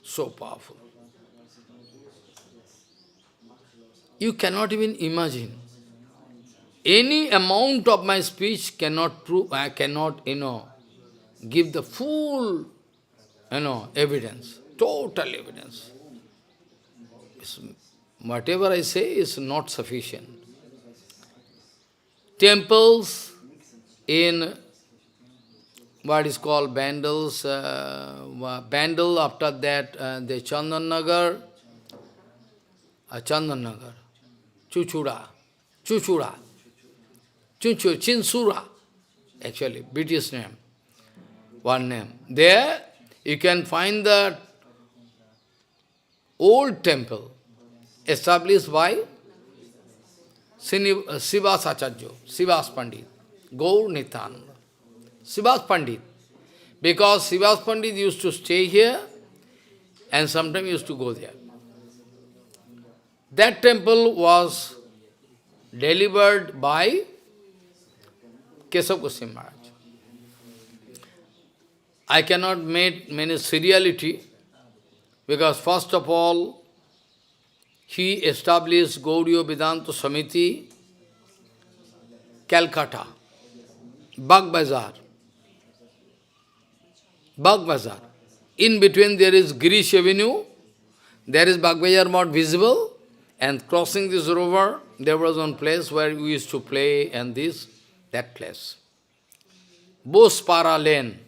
So powerful. You cannot even imagine. Any amount of my speech cannot prove, I cannot, give the full, evidence, total evidence. Whatever I say is not sufficient. Temples in what is called Bandals, Bandal, after that the Chandanagar, Chuchura, Chinsura, actually, British name, one name. There you can find the old temple established by Sivas Acharya, Sivas Pandit, Gaur Nityananda, Sivas Pandit. Because Sivas Pandit used to stay here and sometimes used to go there. That temple was delivered by Kesav Goswami Maharaj. I cannot make many seriality because first of all, he established Gaudiya Vedanta Samiti, Calcutta, Bagh Bazar. In between there is Girish Avenue, there is Bagh Bazar not visible, and crossing this river, there was one place where we used to play, and that place. Bospara Lane,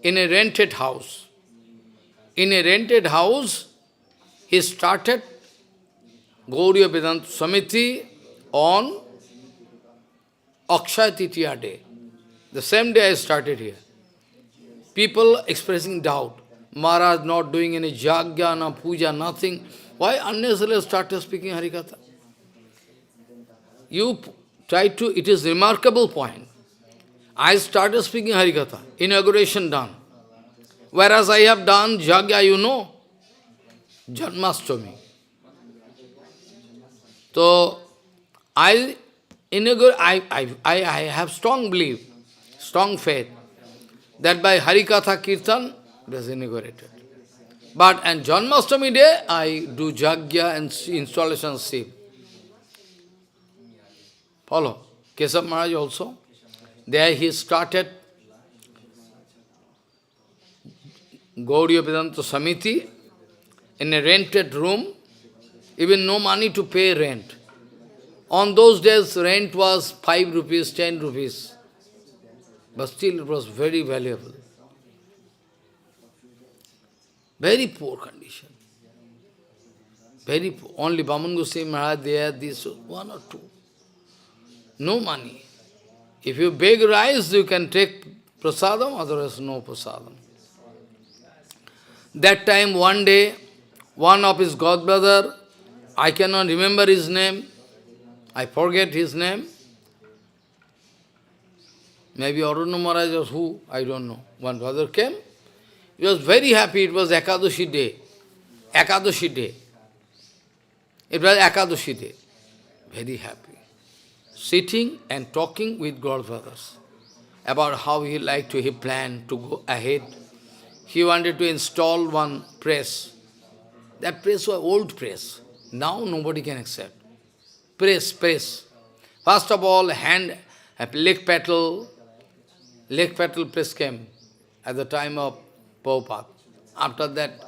in a rented house. In a rented house, he started Gaudiya Vedanta Samiti on Akshaya Titiya day. The same day I started here. People expressing doubt. Maharaj not doing any jagya, no puja, nothing. Why unnecessarily started speaking Harikatha? You try to, it is remarkable point. I started speaking Harikatha, inauguration done. Whereas I have done jagya, Janmashtami. So, I have strong belief, strong faith, that by Harikatha Kirtan, it was inaugurated. But on Janmashtami day, I do jagya and installation Shiv. Follow. Kesav Maharaj also. There he started Gaudiya Vedanta Samiti in a rented room, even no money to pay rent. On those days, rent was 5 rupees, 10 rupees. But still it was very valuable. Very poor condition. Very poor. Only Bhaman Goswami Maharaj there, this one or two. No money. If you beg rice, you can take prasadam, otherwise no prasadam. That time, one day, one of his godbrother, I cannot remember his name, I forget his name, maybe Aruna Maharaj or who, I don't know. One brother came, he was very happy, it was Ekadashi day. Ekadashi day. It was Ekadashi day. Very happy. Sitting and talking with godbrothers. about how he planned to go ahead. He wanted to install one press. That press was old press. Now nobody can accept. Press. First of all, leg petal press came at the time of Prabhupada. After that,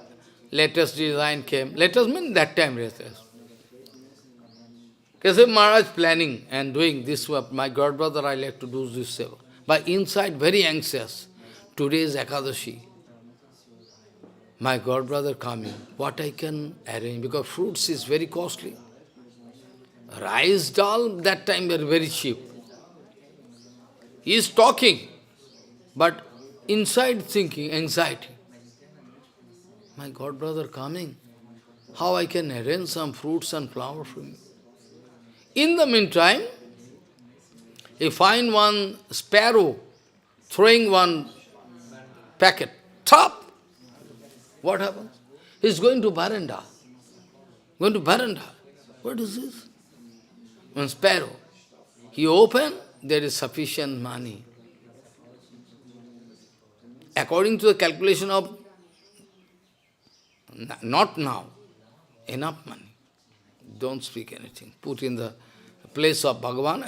latest design came. Latest means that time latest. Keshav Maharaj planning and doing this work. My godbrother, I like to do this seva. But inside, very anxious. Today is Ekadashi. My godbrother coming. What I can arrange? Because fruits is very costly. Rice, dal, that time were very cheap. He is talking, but inside thinking, anxiety. My godbrother coming. How I can arrange some fruits and flowers for me? In the meantime, he find one sparrow throwing one packet. Top! What happens? He's going to veranda. Going to veranda. What is this? One sparrow. He opened, there is sufficient money. According to the calculation of, not now, enough money. Don't speak anything. Put in the place of Bhagavan,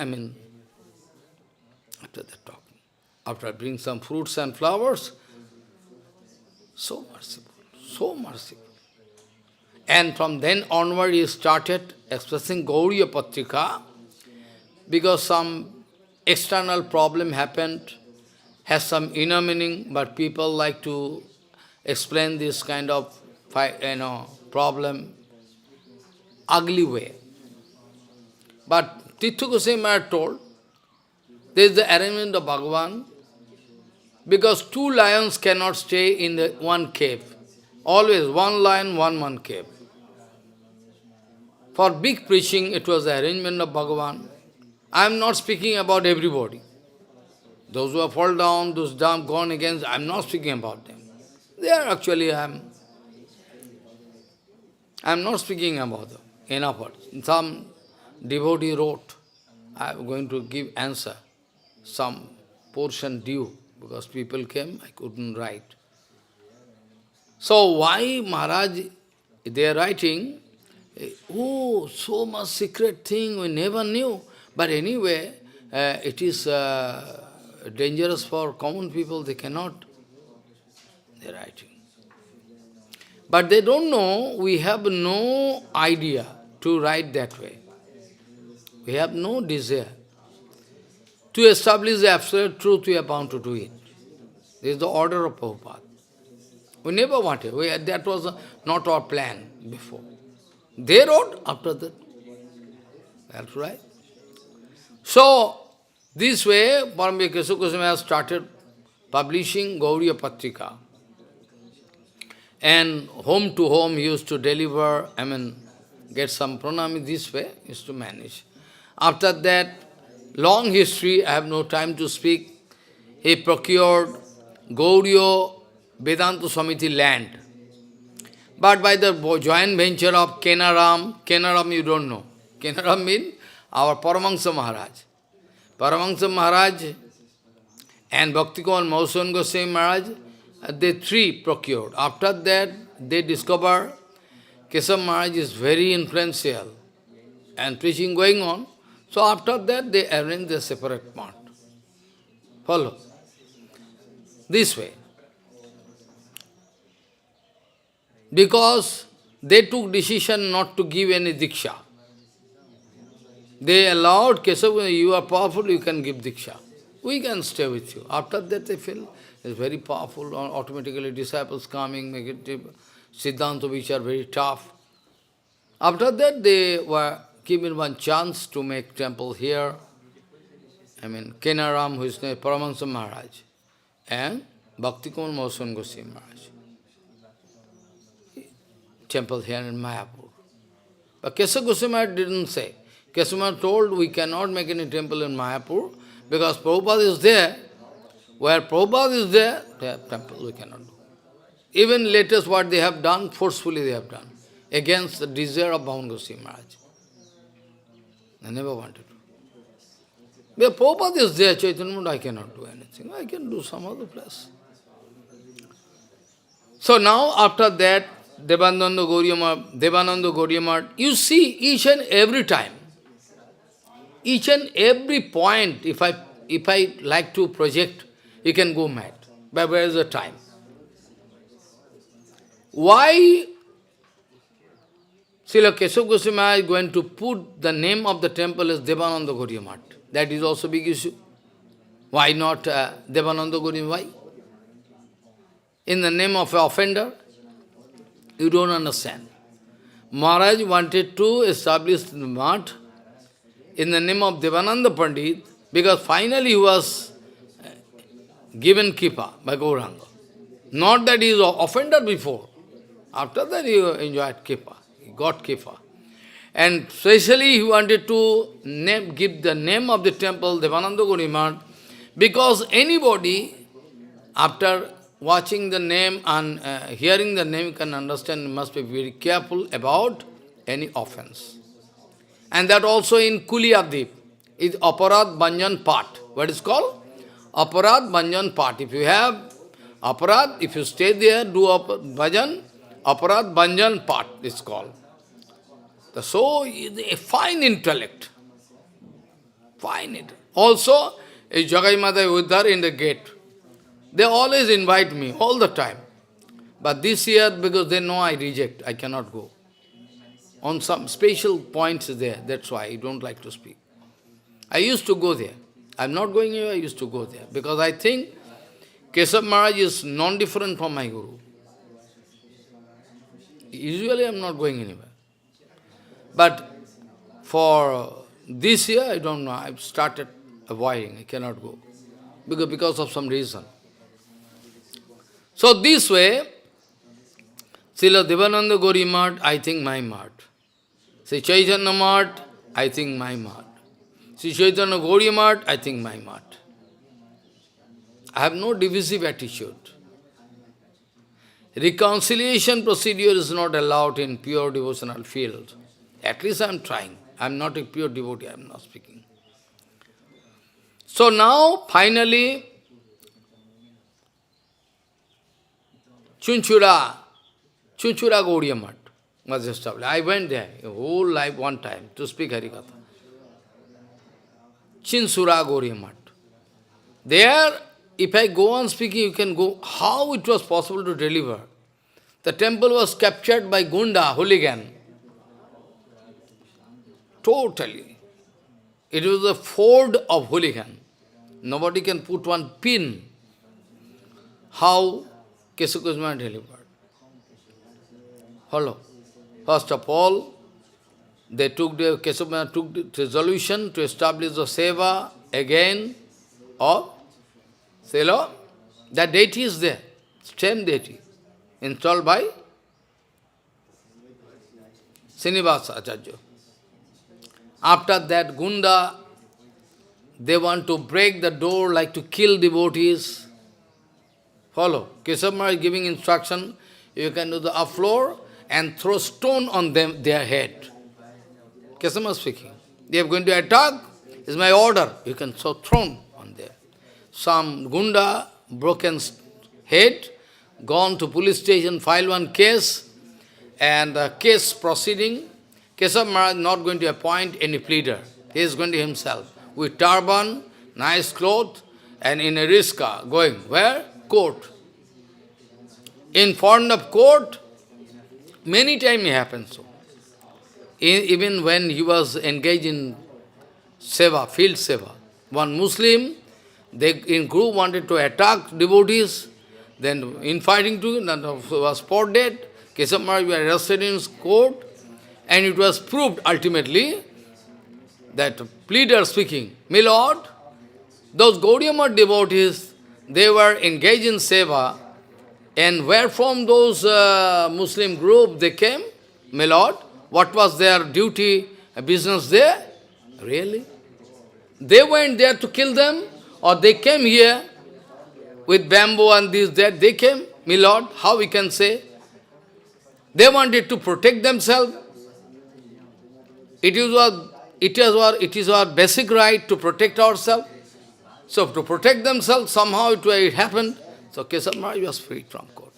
after that talking. After I bring some fruits and flowers, so merciful, so merciful. And from then onward he started expressing Gaudiya Patrika, because some external problem happened, has some inner meaning, but people like to explain this kind of problem ugly way. But Tirtha Goswami Maharaj told, there is the arrangement of Bhagavan, because two lions cannot stay in the one cave. Always one lion, one cave. For big preaching, it was the arrangement of Bhagavan. I am not speaking about everybody. Those who have fallen down, those gone against, I am not speaking about them. They are actually, I am not speaking about them. Enough. Some devotee wrote, I am going to give answer, some portion due, because people came, I couldn't write. So why Maharaj, they are writing, oh, so much secret thing, we never knew. But anyway, it is dangerous for common people, they cannot, they are writing. But they don't know, we have no idea to write that way. We have no desire. To establish the absolute truth, we are bound to do it. This is the order of Prabhupada. We never wanted. That was not our plan before. They wrote after that. That's right. So, this way, Paramvira Kesava Goswami has started publishing Gaudiya Patrika. And home to home he used to deliver, get some pranami this way, used to manage. After that, long history, I have no time to speak. He procured Gaudiya Vedanta Samiti land. But by the joint venture of Kenaram you don't know. Kenaram means our Paramahansa Maharaj. Paramahansa Maharaj and Bhakti-Kumar Mahushan Goswami Maharaj, they three procured. After that, they discovered Kesava Maharaj is very influential and preaching going on. So after that, they arranged a separate part. Follow. This way. Because they took decision not to give any diksha. They allowed Kesava, you are powerful, you can give diksha. We can stay with you. After that they feel it's very powerful, automatically disciples coming, make it Siddhanta which are very tough. After that they were given one chance to make temple here. Kenaram, who is named Paramahansa Maharaj, and Bhakti-Kumar Mahushan Goswami Maharaj. Temple here in Mayapur. But Kesava Goswami Maharaj didn't say. Kesava Maharaj told, we cannot make any temple in Mayapur, because Prabhupada is there. Where Prabhupada is there, temple we cannot do. Even latest what they have done, forcefully they have done, against the desire of Bhavan Goswami Maharaj. They never wanted to. Where Prabhupada is there, Chaitanya Mahaprabhu, I cannot do anything. I can do some other place. So now, after that, Devananda Gaudiya Math, you see each and every time, each and every point, if I like to project, you can go mad. But where is the time? Why Srila Keshav Goswami is going to put the name of the temple as Devananda Gaudiya Math? That is also big issue. Why not Devananda Gaudiya Math? Why? In the name of an offender? You don't understand. Maharaj wanted to establish the Math in the name of Devananda Pandit, because finally he was given Kippa by Gauranga. Not that he is an offender before. After that he enjoyed Kippa. He got Kippa. And especially he wanted to give the name of the temple Devananda Gaudiya Math, because anybody, after watching the name and hearing the name, can understand, must be very careful about any offense. And that also in Kuliyadip is Aparad Bhanjan Part. What is called? Aparad Bhanjan Part. If you have Aparad, if you stay there, do bhajan, Aparad Bhanjan Part is called. So, a fine intellect. Fine intellect. Also, a Jagai Mata Uddhar in the gate. They always invite me, all the time. But this year, because they know I reject, I cannot go. On some special points there, that's why I don't like to speak. I used to go there. I'm not going here, I used to go there. Because I think Keshav Maharaj is non-different from my Guru. Usually I'm not going anywhere. But for this year, I don't know, I've started avoiding, I cannot go. Because of some reason. So this way, Srila Devananda Gaudiya Math, I think my Math. Sri Chaitanya Math, I think my Math. Sri Chaitanya Gaudiya Math, I think my Math. I have no divisive attitude. Reconciliation procedure is not allowed in pure devotional field. At least I am trying. I am not a pure devotee, I am not speaking. So now, finally, Chunchura Gaudiya Math was established. I went there a whole life one time to speak Harikatha. Chinsura Gaudiya Math. There, if I go on speaking, you can go, how it was possible to deliver. The temple was captured by Gunda, hooligan. Totally. It was a ford of hooligan. Nobody can put one pin. How Keshav Goswami delivered. Hello. First of all, Keshav Goswami took the resolution to establish the seva again of Sela. That deity is there, same deity, installed by Srinivasa Acharya. After that, Gunda, they want to break the door, like to kill devotees. Follow. Keshav Maharaj is giving instruction, you can do the floor and throw stone on them, their head. Keshav Maharaj speaking. They are going to attack, is my order. You can throw stone on there. Some Gunda, broken head, gone to police station, file one case, and the case proceeding. Keshav Maharaj is not going to appoint any pleader. He is going to himself, with turban, nice clothes, and in a riska, going where? Court. In front of court, many times it happened so. Even when he was engaged in seva, field seva, one Muslim, they in group wanted to attack devotees, then in fighting to was spot dead. Keshav Maharaj was arrested in court, and it was proved ultimately that pleader speaking, my lord, those Gaudiya Math devotees, they were engaged in seva, and where from those Muslim group they came, my lord, what was their duty, business there? Really? They went there to kill them, or they came here with bamboo and this, that, they came, my lord, how we can say? They wanted to protect themselves. It was it is our basic right to protect ourselves. So to protect themselves, somehow it happened. So Kesab Maharaj was freed from court.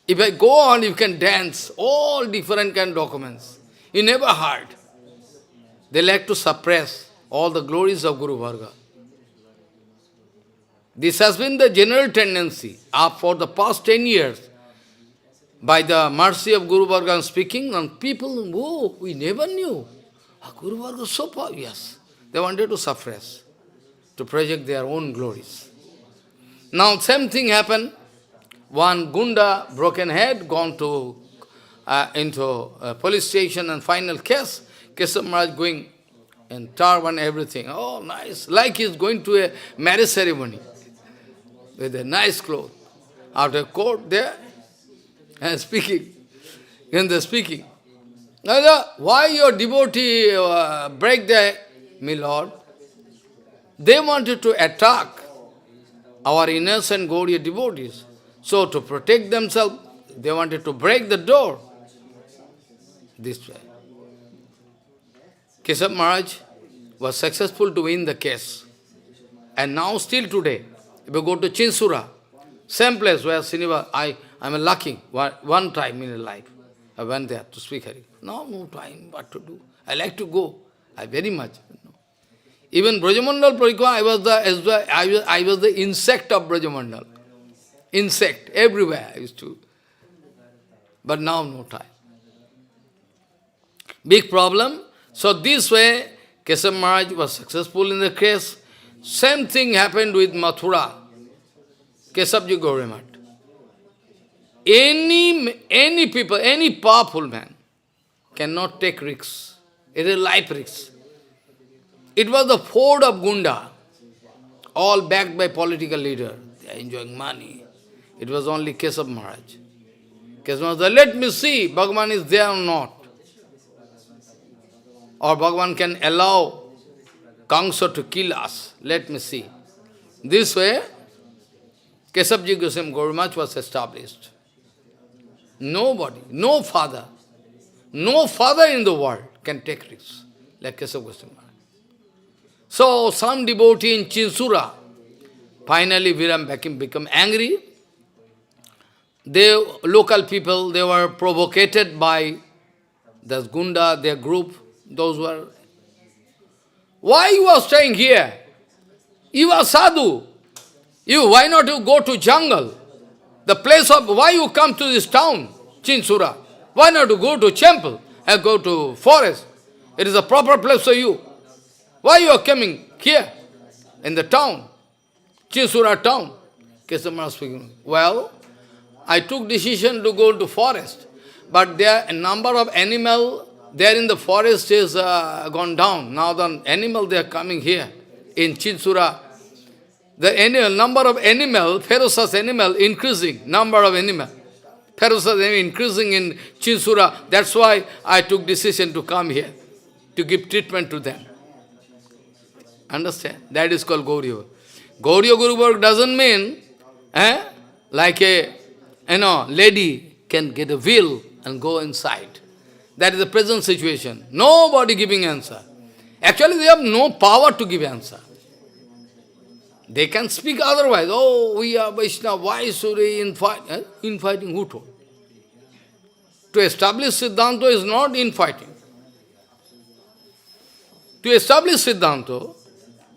If I go on, you can dance, all different kind of documents. You never heard. They like to suppress all the glories of Guru Varga. This has been the general tendency for the past 10 years. By the mercy of Guru Varga, I am speaking, and people, oh, we never knew. Guru Varga is so powerful. Yes, they wanted to suppress, to project their own glories. Now, same thing happened. One Gunda, broken head, gone to into a police station and final case. Kesab Maharaj going in turban, everything. Oh, nice. Like he's going to a marriage ceremony with a nice cloth. After court there, and speaking. And they're speaking. Why your devotee break the, my Lord? They wanted to attack our innocent Gaudiya devotees. So to protect themselves, they wanted to break the door. This way. Kesab Maharaj was successful to win the case. And now still today, if you go to Chinsura, same place where Srinivas, I'm lucky, one time in life, I went there to speak Hari. Now no time, what to do? I like to go, very much. Even Brajamandal Parikrama, I was the insect of Brajamandal. Insect, everywhere I used to. But now no time. Big problem. So this way, Kesab Maharaj was successful in the case. Same thing happened with Mathura, Kesabji Gaudiya Math. Any people, any powerful man cannot take risks. It is a life risk. It was the fort of Gunda, all backed by political leader. They are enjoying money. It was only Kesab Maharaj. Kesab Maharaj said, let me see, Bhagavan is there or not. Or Bhagavan can allow Kamsa to kill us. Let me see. This way, Kesabji Goswami Gaudiya Math was established. Nobody, no father in the world can take risks like Kesab Goswami Maharaj. So some devotee in Chinsura, finally Viram became angry. Local people, they were provocated by the Gunda, their group, those were. Why you are staying here? You are sadhu. Why not you go to jungle? The place of, why you come to this town, Chinsura? Why not you go to temple and go to forest? It is a proper place for you. Why you are coming here in the town, Chinsura town? Kesab Maharaj speaking. Well, I took decision to go to forest, but there a number of animal there in the forest is gone down. Now the animal they are coming here in Chinsura. The number of animal, ferocious animal increasing, number of animal. Ferocious animal increasing in Chinsura. That's why I took decision to come here, to give treatment to them. Understand? That is called Gaudiya. Gaudiya Guru Varga doesn't mean, like a lady can get a wheel and go inside. That is the present situation. Nobody giving answer. Actually, they have no power to give answer. They can speak otherwise. Oh, we are Vaishnava. Why should we infight? Infighting, who told? To establish Siddhanta is not infighting. To establish Siddhanta,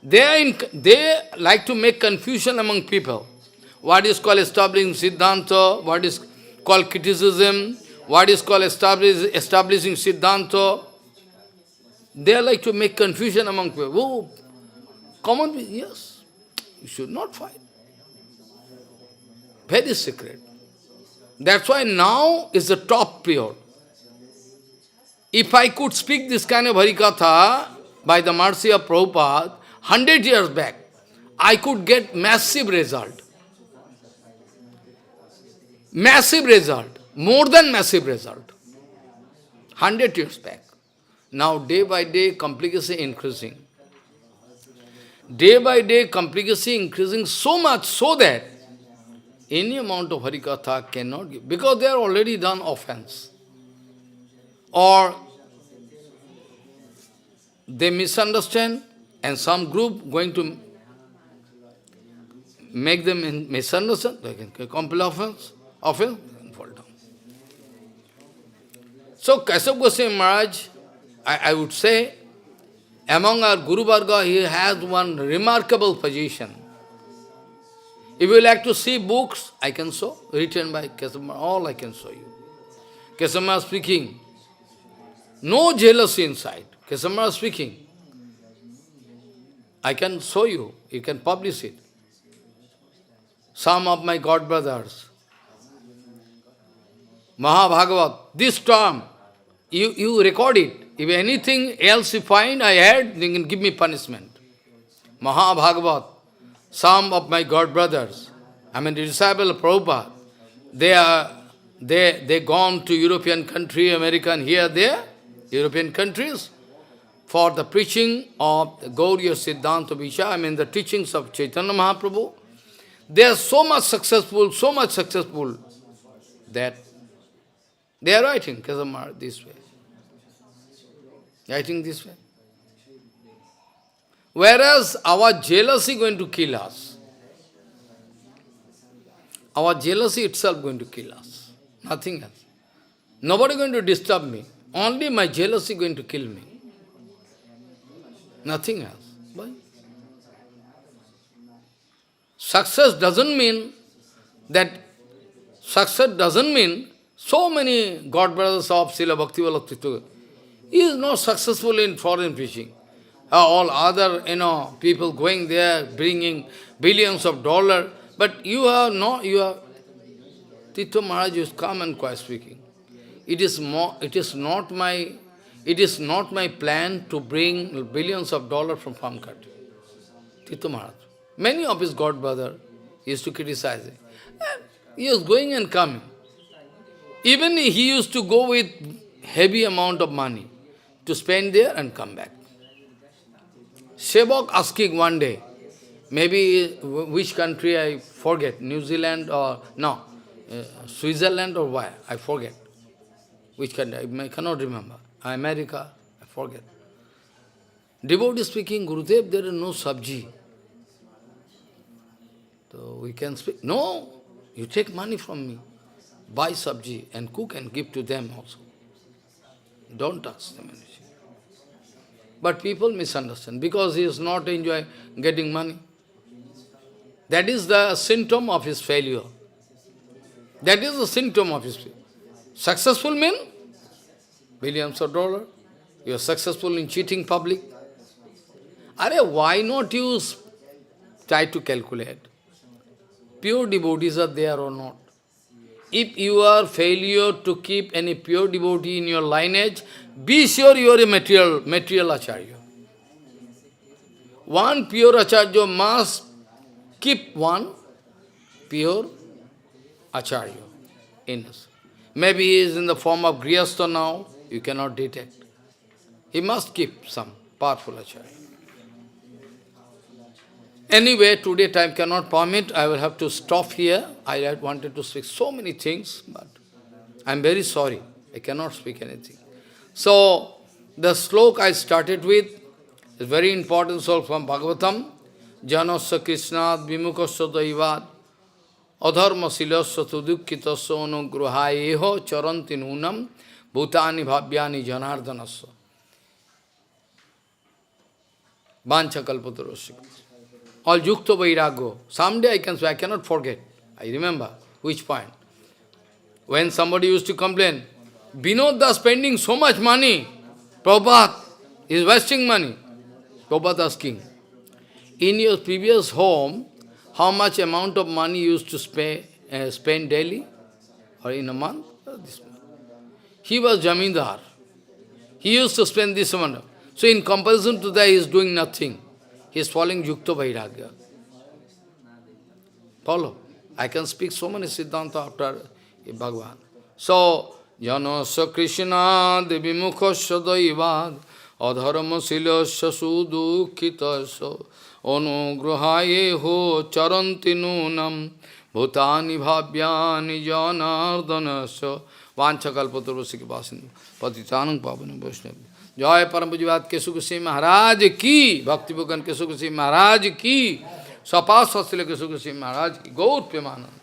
they like to make confusion among people. What is called establishing Siddhanta, what is called criticism, what is called establishing Siddhanta. They like to make confusion among people. Oh, common, yes. You should not fight. Very secret. That's why now is the top period. If I could speak this kind of Harikatha by the mercy of Prabhupada 100 years back, I could get massive result. Massive result. More than massive result. 100 years back. Now day by day complication increasing. Day by day, complicacy increasing so much so that any amount of Harikatha cannot give, because they are already done offense. Or they misunderstand, and some group going to make them misunderstand, they can compel offense, and fall down. So Kaishap Goswami Maharaj, I would say, among our Guru Varga, he has one remarkable position. If you like to see books, I can show, written by Kaishap Maharaj, all I can show you. Kaishap Maharaj speaking, no jealousy inside. Kaishap Maharaj speaking, I can show you, you can publish it. Some of my God brothers, Mahabhagavat, this term, you record it. If anything else you find, I heard, you can give me punishment. Mahabhagavat, some of my God brothers, I mean the disciple of Prabhupada, they gone to European country, American, here, there, European countries, for the preaching of the Gaudiya Siddhanta Visha, I mean the teachings of Chaitanya Mahaprabhu. They are so much successful that they are writing Kaishap Maharaj this way. Writing this way. Whereas our jealousy going to kill us. Our jealousy itself going to kill us. Nothing else. Nobody going to disturb me. Only my jealousy going to kill me. Nothing else. Why? Success doesn't mean so many God brothers of Srila Bhaktivinoda Thakur. He is not successful in foreign preaching. All other, people going there, bringing billions of dollars. But you are not, Tito Maharaj is calm and quiet speaking. It is not my plan to bring billions of dollars from foreign country. Tito Maharaj. Many of his God brothers used to criticize him. He was going and coming. Even he used to go with heavy amount of money to spend there and come back. Sevak asking one day, maybe which country I forget, New Zealand or, no, Switzerland or where, I forget. Which country, I cannot remember. America, I forget. Devotee speaking, Gurudev, there is no sabji. So we can speak. No, you take money from me. Buy sabji and cook and give to them also. Don't touch them. But people misunderstand because he is not enjoying getting money. That is the symptom of his failure. That is the symptom of his failure. Successful mean billions of dollars. You are successful in cheating public. Why not you try to calculate? Pure devotees are there or not? If you are failure to keep any pure devotee in your lineage, be sure you are a material Acharya. One pure Acharya must keep one pure Acharya in us. Maybe he is in the form of Grihastha now, you cannot detect. He must keep some powerful Acharya. Anyway, today time cannot permit, I will have to stop here. I wanted to speak so many things, but I am very sorry, I cannot speak anything. So, the slok I started with is very important slok from Bhagavatam. Janasya Krishnad Vimukasya Daivad Adharma Silasya Tudukkitasya Anugrahayeho Charanti Nunam Bhutani Bhavyani Janardhanasya Vancha Kalpatarasya. All Yukta Vairagyo. Someday I can say, I cannot forget. I remember which point. When somebody used to complain, Vinodda spending so much money, Prabhupada is wasting money. Prabhupada asking, in your previous home, how much amount of money you used to spend daily or in a month? This month. He was Jamindar. He used to spend this amount. So in comparison to that, he is doing nothing. He is following Yukta Vairagya. Follow. I can speak so many Siddhanta after Bhagavan. So, Janasya Krishna Devimukasya Daivad Adharma Silasya Sudukhitasya Anugrahayeho Charanti Nunam Bhutani Bhavyani Janardhanasya Vancha Kalpatarusika Pasindu Patitanam Pavana Vaishnava जय परम पूज्यपाद केशव गोस्वामी महाराज की, भक्ति भगवान केशव गोस्वामी महाराज की, सपा सत्सले केशव गोस्वामी महाराज की, गौर प्रेमानंद।